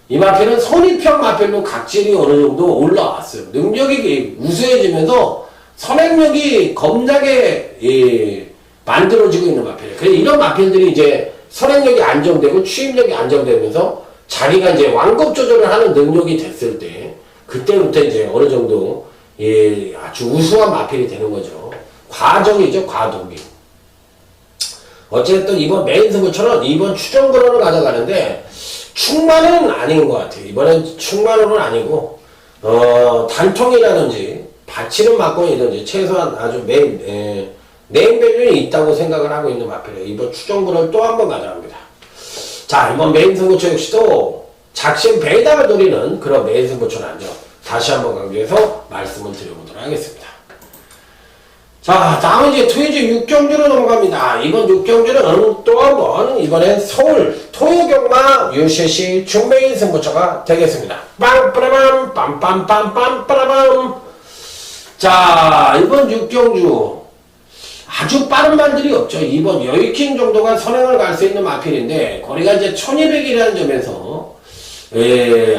이 마필은 선입형 마필로 각질이 어느 정도 올라왔어요. 능력이 우수해지면서 선행력이 겁나게 만들어지고 있는 마필이에요. 그래서 이런 마필들이 이제 선행력이 안정되고 추임력이 안정되면서 자기가 이제 완급 조절을 하는 능력이 됐을 때 그때부터 이제 어느 정도 아주 우수한 마필이 되는 거죠. 과정이죠, 과도기. 어쨌든 이번 메인 승부처럼 이번 추정거론을 가져가는데 충만은 아닌 것 같아요. 이번엔 충만은 아니고 단통이라든지 받치는 막건이든지 최소한 아주 네임밸류는 있다고 생각을 하고 있는 마필이에요. 이번 추정거론을 또 한 번 가져갑니다. 자, 이번 메인 승부처 역시도 작심 배당을 노리는 그런 메인 승부처는 죠 다시 한번 강조해서 말씀을 드려보도록 하겠습니다. 자, 다음은 이제 토요일 6경주로 넘어갑니다. 이번 6경주는 또 한 번 이번엔 서울 토요경마 UCC 중메인 승부처가 되겠습니다. 빵빠라밤 빰빰빰빰빠라밤. 자, 이번 6경주 아주 빠른 말들이 없죠. 이번 여의킹 정도가 선행을 갈 수 있는 마필인데 거리가 이제 1200이라는 점에서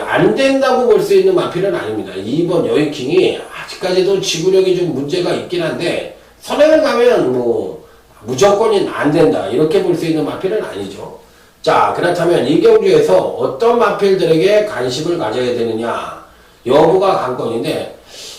안 된다고 볼 수 있는 마필은 아닙니다. 이번 여의킹이 아직까지도 지구력이 좀 문제가 있긴 한데 선행을 가면 뭐 무조건이 안 된다 이렇게 볼 수 있는 마필은 아니죠. 자, 그렇다면 이 경주에서 어떤 마필들에게 관심을 가져야 되느냐 여부가 관건인데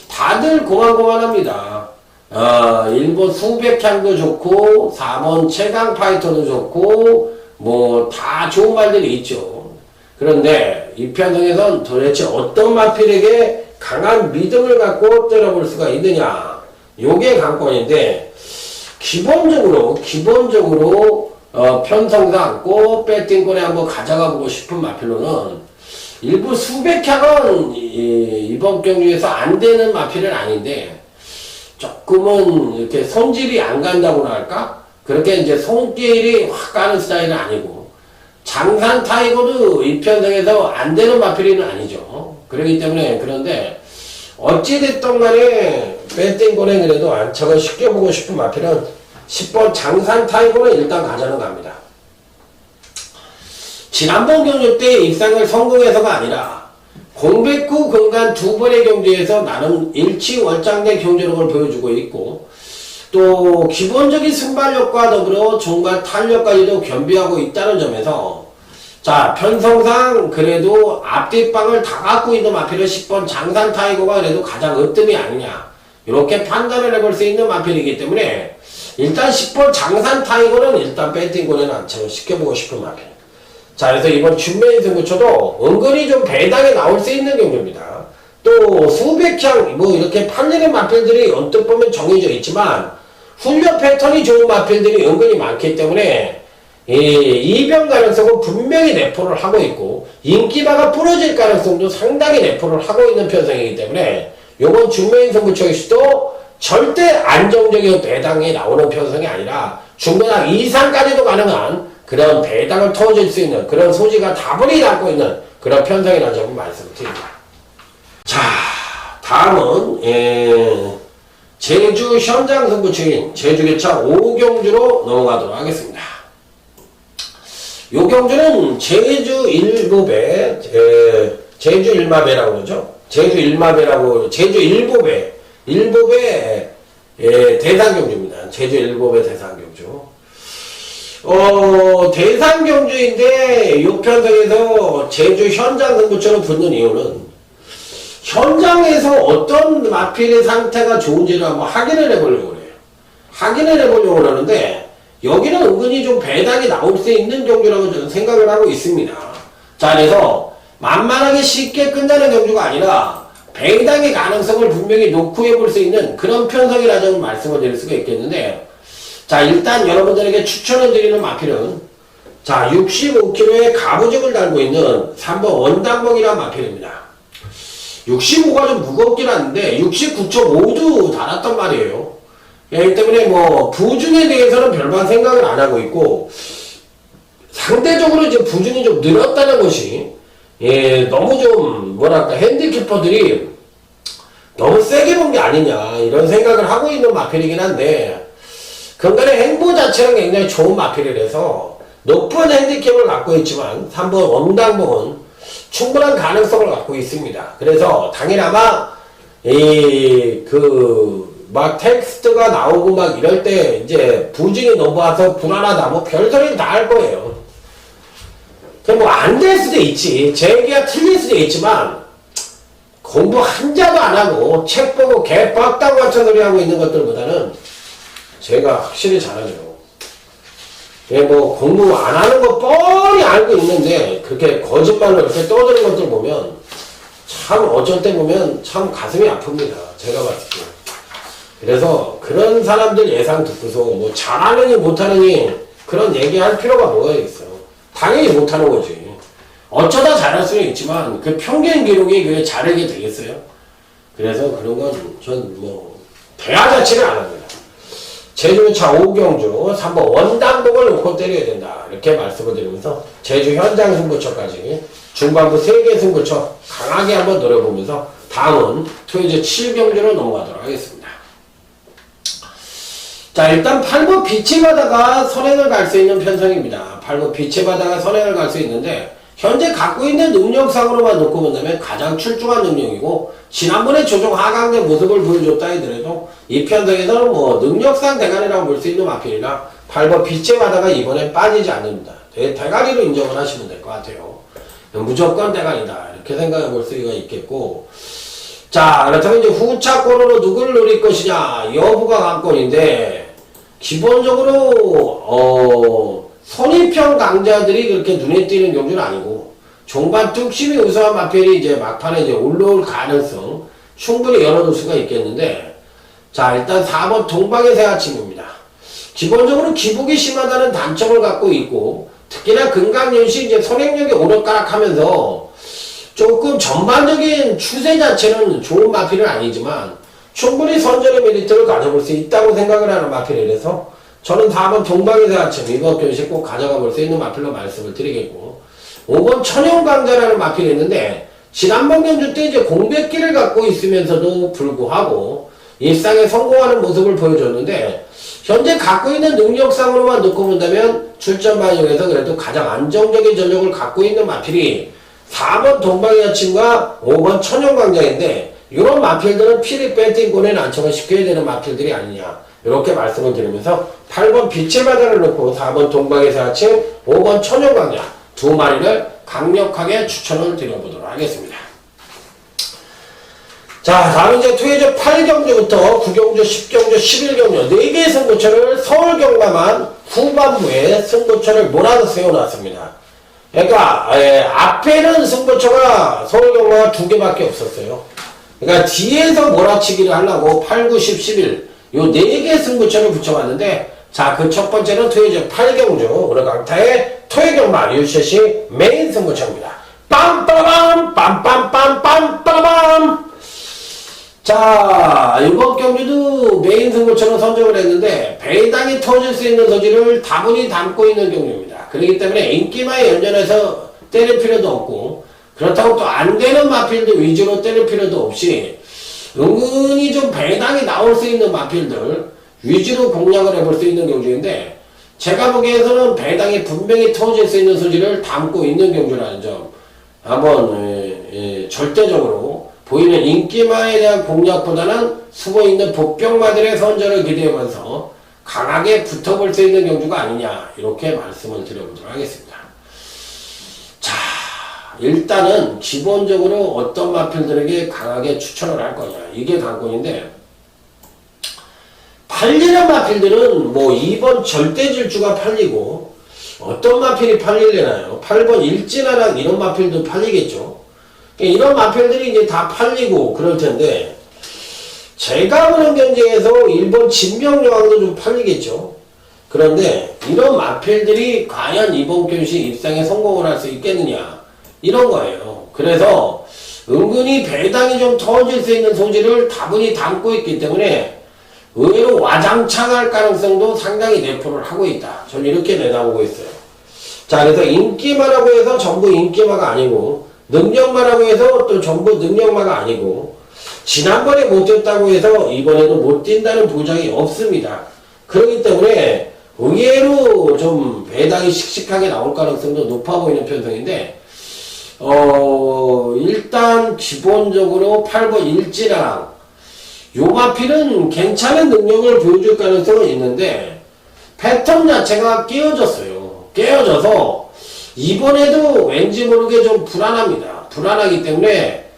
다들 고만고만합니다. 1번 수백향도 좋고 4번 최강 파이터도 좋고 뭐 다 좋은 말들이 있죠. 그런데 이 편성에선 도대체 어떤 마필에게 강한 믿음을 갖고 때려볼 수가 있느냐 요게 관건인데 기본적으로 편성상 꼭 배팅권에 한번 가져가 보고 싶은 마필로는 일부 수백향은 이번 경주에서 안 되는 마필은 아닌데 조금은 이렇게 손질이 안 간다고나 할까? 그렇게 이제 손길이 확 가는 스타일은 아니고 장산 타이거도 이 편성에서 안 되는 마필이는 아니죠. 그렇기 때문에 그런데 어찌됐든 간에 배팅권에 그래도 안착을 시켜보고 싶은 마필은 10번 장산 타이거는 일단 가져는 갑니다. 지난번 경주 때 입상을 성공해서가 아니라 공백구 근간 두 번의 경주에서 나름 일치월장된 경주력을 보여주고 있고 또 기본적인 순발력과 더불어 종발 탄력까지도 겸비하고 있다는 점에서 자 편성상 그래도 앞뒷방을 다 갖고 있는 마필은 10번 장산 타이거가 그래도 가장 으뜸이 아니냐 이렇게 판단을 해볼 수 있는 마필이기 때문에 일단 10번 장산 타이거는 일단 배팅권에는 안착을 시켜보고 싶은 마필. 자, 그래서 이번 준메인 승부처도 은근히 좀 배당에 나올 수 있는 경주입니다. 또 수백향 뭐 이렇게 팔리는 마필들이 언뜻 보면 정해져 있지만 훈련 패턴이 좋은 마필들이 은근히 많기 때문에 이변 가능성은 분명히 내포를 하고 있고 인기바가 부러질 가능성도 상당히 내포를 하고 있는 편성이기 때문에 이번 준메인 승부처 역시도 절대 안정적인 배당이 나오는 편성이 아니라 중배당 이상까지도 가능한 그런 배당을 터질 수 있는 그런 소지가 다분히 담고 있는 그런 편성이라는 점을 말씀을 드립니다. 자, 다음은 제주 현장 승부처인 제주개차 5경주로 넘어가도록 하겠습니다. 이 경주는 제주 일보배, 제주 일마배라고 그러죠. 제주 일마배라고 제주 일보배 대상경주입니다. 제주 일보배 대상경주. 대상경주인데 이 편성에서 제주 현장 승부처럼 붙는 이유는 현장에서 어떤 마필의 상태가 좋은지를 한번 확인을 해보려고 해요. 확인을 해보려고 하는데 여기는 은근히 좀 배당이 나올 수 있는 경주라고 저는 생각을 하고 있습니다. 자, 그래서 만만하게 쉽게 끝나는 경주가 아니라 배당의 가능성을 분명히 놓고 해볼 수 있는 그런 편성이라 좀 말씀을 드릴 수가 있겠는데 자, 일단 여러분들에게 추천을 드리는 마필은 자 65kg의 가부적을 달고 있는 3번 원당봉이라는 마필입니다. 65가 좀 무겁긴 한데 69.5도 달았단 말이에요. 이 때문에 뭐 부중에 대해서는 별반 생각을 안 하고 있고 상대적으로 이제 부중이 좀 늘었다는 것이 너무 좀 뭐랄까 핸디캐퍼들이 너무 세게 본 게 아니냐 이런 생각을 하고 있는 마필이긴 한데 근간의 행보 자체는 굉장히 좋은 마필이라서 높은 핸디캡을 갖고 있지만 3번 원당봉은 충분한 가능성을 갖고 있습니다. 그래서 당일 아마 막 텍스트가 나오고 막 이럴 때 이제 부진이 넘어와서 불안하다 뭐 별소리는 다 할 거예요. 뭐 안 될 수도 있지. 제 얘기가 틀릴 수도 있지만 공부 한 자도 안 하고 책 보고 개빡다고 같은 소리 하고 있는 것들보다는 제가 확실히 잘하죠. 뭐 공부 안 하는 거 뻔히 알고 있는데 그렇게 거짓말로 이렇게 떠드는 것들 보면 참 어쩔 때 보면 참 가슴이 아픕니다. 제가 봤을 때. 그래서 그런 사람들 예상 듣고서 뭐 잘하느니 못하느니 그런 얘기할 필요가 뭐가 있어. 당연히 못하는 거지. 어쩌다 잘할 수는 있지만 그 평균 기록이 그게 잘하게 되겠어요? 그래서 그런 건 전 뭐 대화 자체를 안 합니다. 제주차 오경주 3번 원당복을 놓고 때려야 된다. 이렇게 말씀을 드리면서 제주 현장 승부처까지 중반부 3개 승부처 강하게 한번 노려보면서 다음은 토요일 7경주로 넘어가도록 하겠습니다. 자, 일단 8번 빛의 바다가 선행을 갈 수 있는 편성입니다. 8번 빛의 바다가 선행을 갈 수 있는데 현재 갖고 있는 능력상으로만 놓고 본다면 가장 출중한 능력이고 지난번에 조정 하강된 모습을 보여줬다 하더라도 이 편성에서는 뭐 능력상 대가리라고 볼 수 있는 마필이라 8번 빛의 바다가 이번에 빠지지 않습니다. 대가리로 인정을 하시면 될 것 같아요. 무조건 대가리다 이렇게 생각해 볼 수가 있겠고, 자 그렇다면 이제 후차권으로 누굴 노릴 것이냐 여부가 관건인데 기본적으로 선입형 강자들이 그렇게 눈에 띄는 경주는 아니고 종반 뚝심이 우수한 마필이 이제 막판에 이제 올라올 가능성 충분히 열어둘 수가 있겠는데, 자 일단 4번 동방의 새아침입니다. 기본적으로 기복이 심하다는 단점을 갖고 있고 특히나 금강연시 이제 선행력이 오르가락하면서 조금 전반적인 추세 자체는 좋은 마필은 아니지만 충분히 선전의 메리트를 가져볼 수 있다고 생각을 하는 마필이라서 저는 4번 동방의 새아침 이번 경시 꼭 가져가 볼 수 있는 마필로 말씀을 드리겠고, 5번 천연강자라는 마필이 있는데 지난번 경주 때 이제 공백기를 갖고 있으면서도 불구하고 일상에 성공하는 모습을 보여줬는데 현재 갖고 있는 능력상으로만 놓고 본다면 출전 반영에서 그래도 가장 안정적인 전력을 갖고 있는 마필이 4번 동방의 아침과 5번 천연강자인데 이런 마필들은 필히 배팅권에 난청을 시켜야 되는 마필들이 아니냐 이렇게 말씀을 드리면서 8번 빛의 바다를 놓고 4번 동방의 새아침 5번 천연강자 두 마리를 강력하게 추천을 드려보도록 하겠습니다. 자 다음 이제 토요일 8경주부터 9경주, 10경주, 11경주 4개의 승부처를 서울 경마만 후반부에 승부처를 몰아서 세워놨습니다. 그러니까 앞에는 승부처가 서울 경마가 2개밖에 없었어요. 그러니까 뒤에서 몰아치기를 하려고 8, 9, 10, 11 요 4개 승부처를 붙여봤는데, 자 그 첫 번째는 토요일 8경주 오늘 강타의 토요일 경마 UCC 메인 승부처입니다. 빰빠라밤 빰빰빰빰빠라밤. 자 이번 경주도 메인 승부처럼 선정을 했는데 배당이 터질 수 있는 소지를 다분히 담고 있는 경주입니다. 그렇기 때문에 인기마에 연전해서 때릴 필요도 없고 그렇다고 또 안되는 마필들 위주로 때릴 필요도 없이 은근히 좀 배당이 나올 수 있는 마필들 위주로 공략을 해볼 수 있는 경주인데, 제가 보기에서는 배당이 분명히 터질 수 있는 소지를 담고 있는 경주라는 점 한번 절대적으로 보이는 인기마에 대한 공략보다는 숨어 있는 복병마들의 선전을 기대하면서 강하게 붙어볼 수 있는 경주가 아니냐 이렇게 말씀을 드려보도록 하겠습니다. 자 일단은 기본적으로 어떤 마필들에게 강하게 추천을 할 거냐 이게 관건인데, 팔리는 마필들은 뭐 2번 절대질주가 팔리고 어떤 마필이 팔릴래나요? 8번 일진아랑 이런 마필도 팔리겠죠. 이런 마필들이 이제 다 팔리고 그럴 텐데 제가 보는 경쟁에서 1번 진명여왕도 좀 팔리겠죠. 그런데 이런 마필들이 과연 이번 경시 입상에 성공을 할 수 있겠느냐 이런 거예요. 그래서 은근히 배당이 좀 터질 수 있는 소지를 다분히 담고 있기 때문에 의외로 와장창할 가능성도 상당히 내포를 하고 있다. 저는 이렇게 내다보고 있어요. 자 그래서 인기마라고 해서 전부 인기마가 아니고 능력마라고 해서 또 전부 능력마가 아니고 지난번에 못 뛰었다고 해서 이번에도 못 뛴다는 보장이 없습니다. 그렇기 때문에 의외로 좀 배당이 씩씩하게 나올 가능성도 높아 보이는 편성인데, 일단 기본적으로 8번 일진아랑 요 마필은 괜찮은 능력을 보여줄 가능성은 있는데 패턴 자체가 깨어졌어요. 깨어져서 이번에도 왠지 모르게 좀 불안합니다. 불안하기 때문에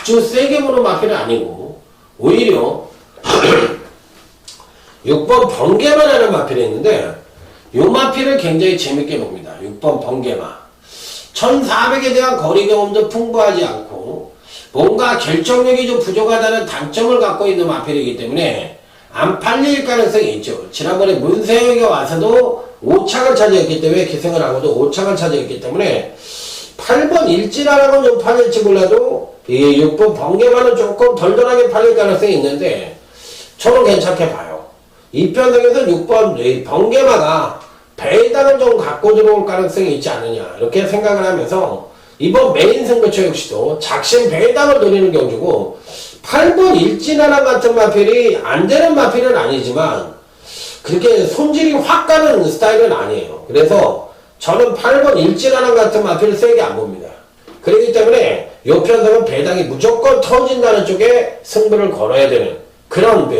아주 세게 보는 마필은 아니고 오히려 6번 번개만 하는 마필이 있는데 요 마필을 굉장히 재밌게 봅니다. 6번 번개마 1400에 대한 거리 경험도 풍부하지 않고 뭔가 결정력이 좀 부족하다는 단점을 갖고 있는 마필이기 때문에 안 팔릴 가능성이 있죠. 지난번에 문세영이가 와서도 5착을 차지했기 때문에 기생을 하고도 5착을 차지했기 때문에 8번 일진하라고 좀 팔릴지 몰라도 이 6번 번개만은 조금 덜덜하게 팔릴 가능성이 있는데 저는 괜찮게 봐요. 이 편성에서 6번 번개마가 배당을 좀 갖고 들어올 가능성이 있지 않느냐 이렇게 생각을 하면서 이번 메인 승부처 역시도 작심 배당을 노리는 경주고 8번 일진하나 같은 마필이 안 되는 마필은 아니지만 그렇게 손질이 확 가는 스타일은 아니에요. 그래서 저는 8번 일진하나 같은 마필을 세게 안 봅니다. 그렇기 때문에 이 편성은 배당이 무조건 터진다는 쪽에 승부를 걸어야 되는 그런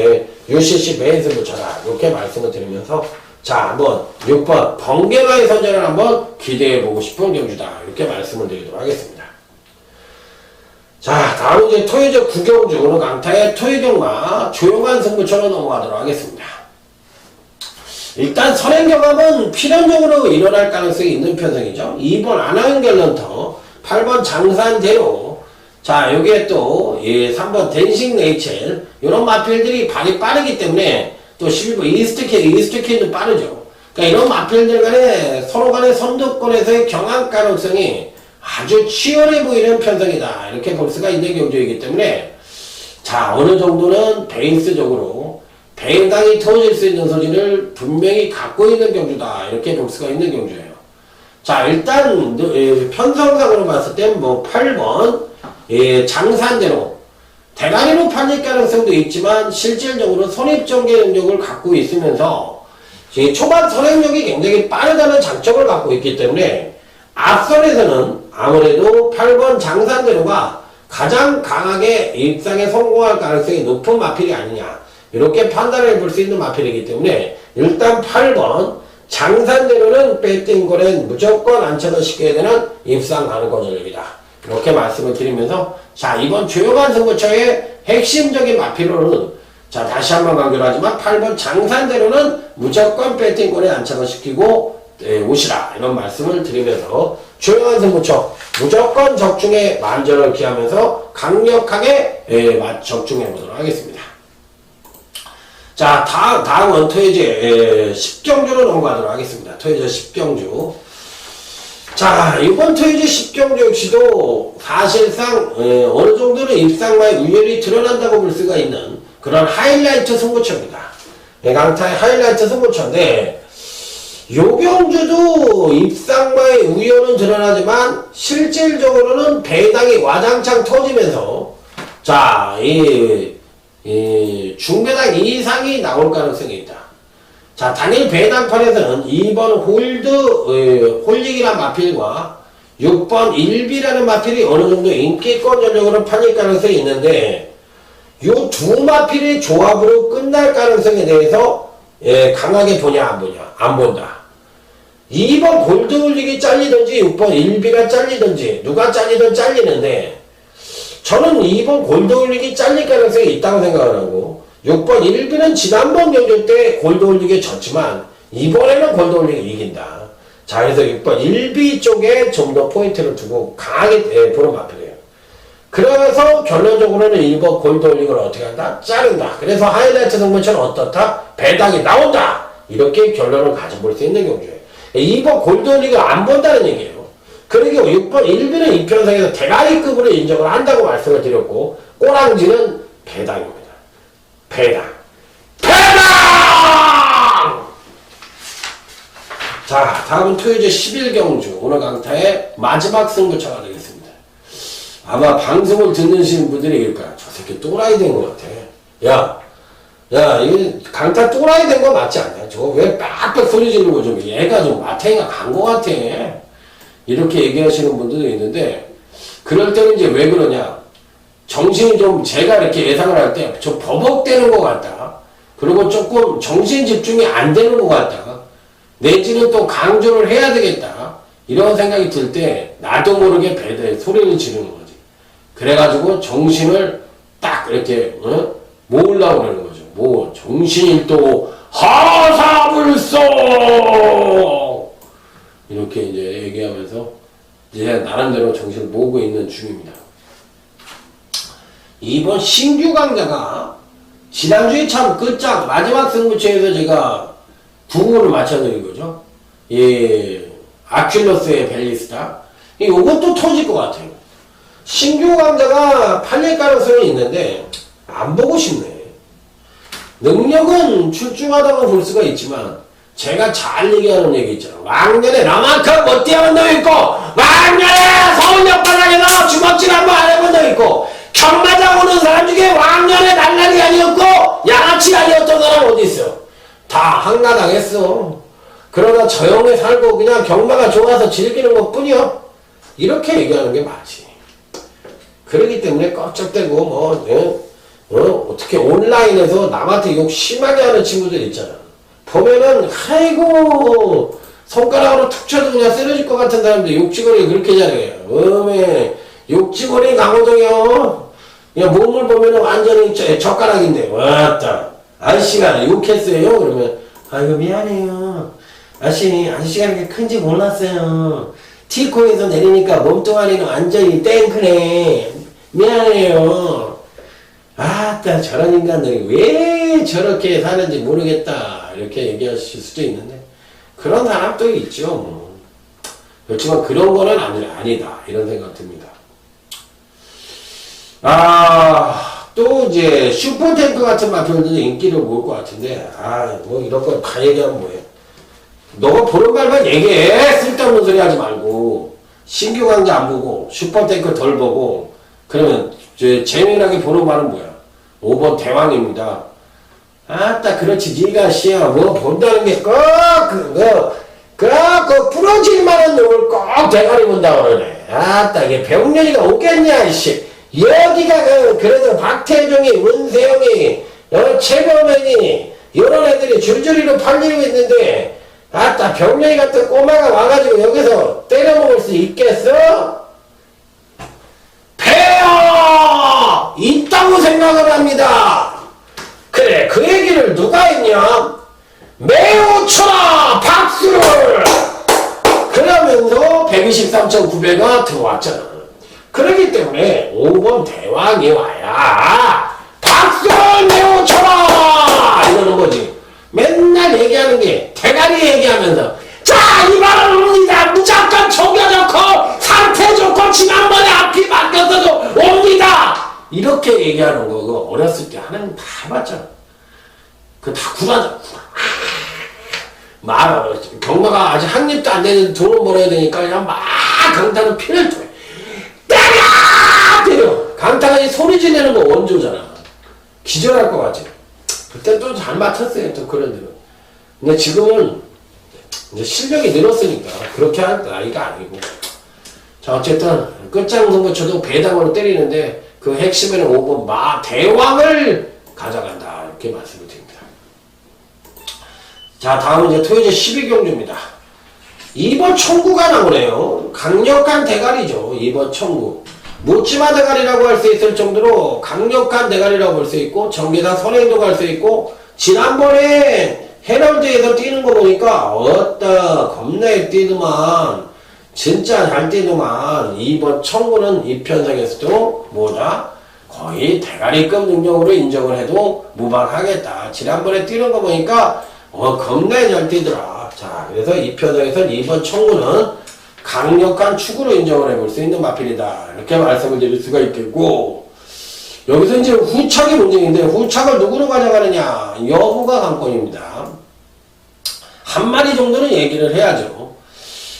UCC 메인 승부처다 이렇게 말씀을 드리면서 자, 한번 6번 번개마의 선전을 한번 기대해보고 싶은 경주다 이렇게 말씀을 드리도록 하겠습니다. 자, 다음 이제 토요일 9경주 오늘 강타의 토요경마 조용한 승부처로 넘어가도록 하겠습니다. 일단 선행경합은 필연적으로 일어날 가능성이 있는 편성이죠. 2번 아나운 갤런터 8번 장산대로 자, 여기에 또 3번 댄싱 네이첼 이런 마필들이 발이 빠르기 때문에 또 11번 이스트케이도 빠르죠. 그러니까 이런 마필들 간에 서로 간의 선두권에서의 경합 가능성이 아주 치열해 보이는 편성이다. 이렇게 볼 수가 있는 경주이기 때문에 자, 어느 정도는 베이스적으로 배당이 터질 수 있는 소지를 분명히 갖고 있는 경주다. 이렇게 볼 수가 있는 경주예요. 자, 일단 편성상으로 봤을 땐 뭐 8번 장산대로 대가리로 팔릴 가능성도 있지만 실질적으로 선입전개 능력을 갖고 있으면서 초반 선행력이 굉장히 빠르다는 장점을 갖고 있기 때문에 앞선에서는 아무래도 8번 장산대로가 가장 강하게 입상에 성공할 가능성이 높은 마필이 아니냐 이렇게 판단해 볼 수 있는 마필이기 때문에 일단 8번 장산대로는 배팅골엔 무조건 안착을 시켜야 되는 입상 가능성 전략이다. 이렇게 말씀을 드리면서 자, 이번 조용한 승부처의 핵심적인 마필로는 자, 다시 한번 강조를 하지만 8번 장산대로는 무조건 배팅골에 안착을 시키고 오시라 이런 말씀을 드리면서 조용한 승부처 무조건 적중에 만전을 기하면서 강력하게 적중해 보도록 하겠습니다. 자, 다음은 토요제 10경주로 넘어가도록 하겠습니다. 토요제 10경주 자, 이번 토요제 10경주 역시도 사실상 어느 정도는 입상과의 우열이 드러난다고 볼 수가 있는 그런 하이라이트 승부처입니다. 강타의 하이라이트 승부처인데 요 경주도 입상과의 우열은 드러나지만 실질적으로는 배당이 와장창 터지면서 자, 중배당 이상이 나올 가능성이 있다. 자, 단일 배당판에서는 2번 홀릭이라는 마필과 6번 일비라는 마필이 어느 정도 인기권 전적으로 팔릴 가능성이 있는데 요 두 마필의 조합으로 끝날 가능성에 대해서 강하게 보냐 안 보냐 안 본다. 2번 골드홀릭이 잘리든지 6번 일비가 잘리든지 누가 잘리든 잘리는데 저는 2번 골드홀릭이 잘릴 가능성이 있다고 생각을 하고 6번 일비는 지난번 경주 때 골드홀릭에 졌지만 이번에는 골드홀릭이 이긴다. 자, 그래서 6번 일비 쪽에 좀 더 포인트를 두고 강하게 보는 마필이에요. 그래서 결론적으로는 1번 골드홀릭을 어떻게 한다? 자른다. 그래서 하이라이트 승부처는 어떻다? 배당이 나온다. 이렇게 결론을 가져볼 수 있는 경주예요. 2번 골드홀릭을 안 본다는 얘기예요. 그리고 6번 일비는 이 편성에서 대가리급으로 인정을 한다고 말씀을 드렸고 꼬랑지는 배당입니다. 배당! 자, 다음은 토요제 11경주 오늘 강타의 마지막 승부처가 되겠습니다. 아마 방송을 듣는 분들이 이럴 거야. 저 새끼 또라이 된 것 같아. 야, 이 강타 또라이 된 거 맞지 않냐? 저거 왜 빡빡 소리 지르는 거 좀, 얘가 좀 마탱이가 간 거 같아. 이렇게 얘기하시는 분들도 있는데, 그럴 때는 이제 왜 그러냐? 정신이 좀 제가 이렇게 예상을 할 때 좀 버벅대는 것 같다. 그리고 조금 정신 집중이 안 되는 것 같다. 내지는 또 강조를 해야 되겠다. 이런 생각이 들 때 나도 모르게 배에 소리를 지르는 거지. 그래가지고 정신을 딱 이렇게 모으려고 그러는 거죠. 정신일도 하사불소 이렇게 이제 얘기하면서 이제 나름대로 정신을 모으고 있는 중입니다. 이번 신규 강좌가 지난주에 참 끝장 마지막 승부처에서 제가 9분을 맞춰드린 거죠. 예, 아큘러스의 벨리스타. 이것도 터질 것 같아요. 신규 강좌가 팔릴 가능성이 있는데 안 보고 싶네. 능력은 출중하다고 볼 수가 있지만 제가 잘 얘기하는 얘기 있잖아. 왕년에 나만큼 못뛰어본 적 있고 왕년에 서울 옆바닥에서 주먹질 한번 안 해본 적 있고 경마장 오는 사람 중에 왕년에 날라리 아니었고 양아치 아니었던 사람 어디 있어? 다 항나당했어. 그러나 저형에 살고 그냥 경마가 좋아서 즐기는 것 뿐이요. 이렇게 얘기하는 게 맞지. 그러기 때문에 껍적대고 어떻게 온라인에서 남한테 욕 심하게 하는 친구들 있잖아. 보면은 아이고 손가락으로 툭 쳐도 그냥 쓰러질 것 같은 사람들 욕지거리 그렇게 잘해. 욕지거리 강호동이요. 그냥 몸을 보면은 완전히 젓가락인데 왔다. 아저씨가 욕했어요. 그러면 아이고 미안해요. 아저씨가 이렇게 큰지 몰랐어요. T코에서 내리니까 몸뚱아리는 완전히 땡크네. 미안해요. 아따 저런 인간들이 왜 저렇게 사는지 모르겠다. 이렇게 얘기하실 수도 있는데 그런 사람도 있죠. 그렇지만 그런 거는 아니다. 이런 생각 듭니다. 또 이제 슈퍼탱크 같은 마표들도 인기를 모을 것 같은데 뭐 이런 거 다 얘기하면 뭐해. 너가 보는 말만 얘기해. 쓸데없는 소리 하지 말고 신규 강좌 안 보고 슈퍼탱크 덜 보고 그러면 재미나게 보는 말은 뭐야. 5번 대왕입니다. 아따 그렇지 니가 씨야 뭐 본다는 게 꼭 그 부러질 만한 놈을 꼭 대가리 본다 그러네. 아따 이게 병렬이가 없겠냐 이씨. 여기가 그래도 박태종이 문세영이 최범현이 이런 애들이 줄줄이로 팔리고 있는데 아따 병렬이 같은 꼬마가 와가지고 여기서 때려먹을 수 있겠어? 배어! 있다고 생각을 합니다. 그래 그 얘기를 누가 했냐? 매우 쳐라 박수를! 그러면서 123,900가 들어왔잖아. 그러기 때문에 5번 대왕이 와야 박수를 매우 쳐라! 이러는 거지. 맨날 얘기하는 게 대가리 얘기하면서 자 이발은 옵니다. 무조건 조교 좋고 상태 좋고 지난번에 앞이 바뀌어서도 옵니다. 이렇게 얘기하는 거 그거 어렸을 때 하나님 다 해봤잖아. 그거 다 구라잖아. 경마가 아직 한 입도 안 되는데 돈을 벌어야 되니까 그냥 막 강타는 피를 토해. 때려! 강타가 소리 지르는 거 원조잖아. 기절할 것 같지. 그때 또 잘 맞췄어요. 또 그런 데는. 근데 지금은 이제 실력이 늘었으니까 그렇게 할 나이가 아니고. 자 어쨌든 끝장 선거쳐도 배당으로 때리는데 그 핵심에는 5번 대왕을 가져간다. 이렇게 말씀을 드립니다. 자 다음은 이제 토요제 12경주입니다. 2번 청구가 나오네요. 강력한 대가리죠. 2번 청구. 묻지마 대가리라고 할 수 있을 정도로 강력한 대가리라고 볼 수 있고 정계사 선행도 갈 수 있고 지난번에 헤럴드에서 뛰는 거 보니까 겁나게 뛰더만 진짜 잘 뛰더만 2번 청구는 이 편성에서도 거의 대가리급 능력으로 인정을 해도 무방하겠다. 지난번에 뛰는 거 보니까 겁나게 잘 뛰더라. 자 그래서 이 편성에서는 2번 청구는 강력한 축으로 인정을 해볼 수 있는 마필이다. 이렇게 말씀을 드릴 수가 있겠고 여기서 이제 후착이 문제인데 후착을 누구로 가져가느냐 여부가 관건입니다. 한 마리 정도는 얘기를 해야죠.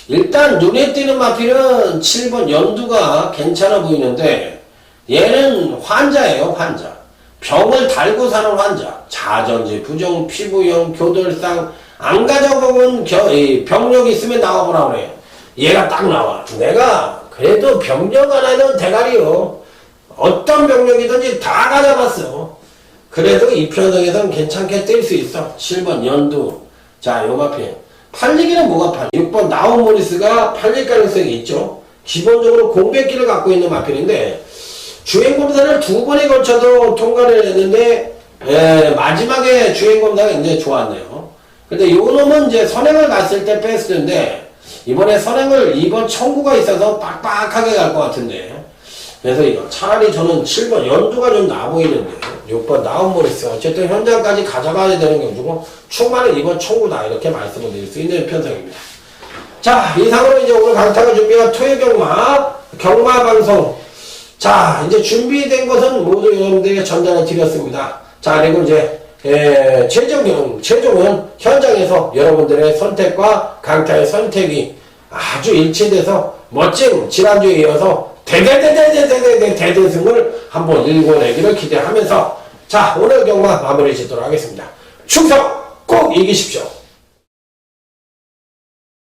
일단 눈에 띄는 마필은 7번 연두가 괜찮아 보이는데 얘는 환자예요. 환자. 병을 달고 사는 환자. 자전지, 부정, 피부염, 교돌상 안 가져보면 병력이 있으면 나와보라 그래. 얘가 딱 나와. 내가 그래도 병력 하나는 대가리요. 어떤 병력이든지 다 가져갔어. 그래도 이편성에서는 괜찮게 뛸 수 있어. 7번 연두. 자, 요 마필. 팔리기는 뭐가 팔려? 6번 나우모리스가 팔릴 가능성이 있죠. 기본적으로 공백기를 갖고 있는 마필인데 주행검사를 2번에 걸쳐도 통과를 했는데 마지막에 주행검사가 굉장히 좋았네요. 근데 요 놈은 이제 선행을 갔을 때 패스트인데 이번에 선행을 2번 청구가 있어서 빡빡하게 갈 것 같은데 그래서 이거 차라리 저는 7번 연두가 좀 나아 보이는데 6번 나우모리스 어쨌든 현장까지 가져가야 되는 경우고 충만은 2번 청구다 이렇게 말씀을 드릴 수 있는 편성입니다. 자, 이상으로 이제 오늘 강타가 준비한 토요 경마 방송. 자, 이제 준비된 것은 모두 여러분들에게 전달을 드렸습니다. 자, 그리고 이제 최종은 현장에서 여러분들의 선택과 강타의 선택이 아주 일치돼서 멋진 지난주에 이어서 대대승을 한번 일궈내기를 기대하면서 자, 오늘 경마 마무리 짓도록 하겠습니다. 충성 꼭 이기십시오.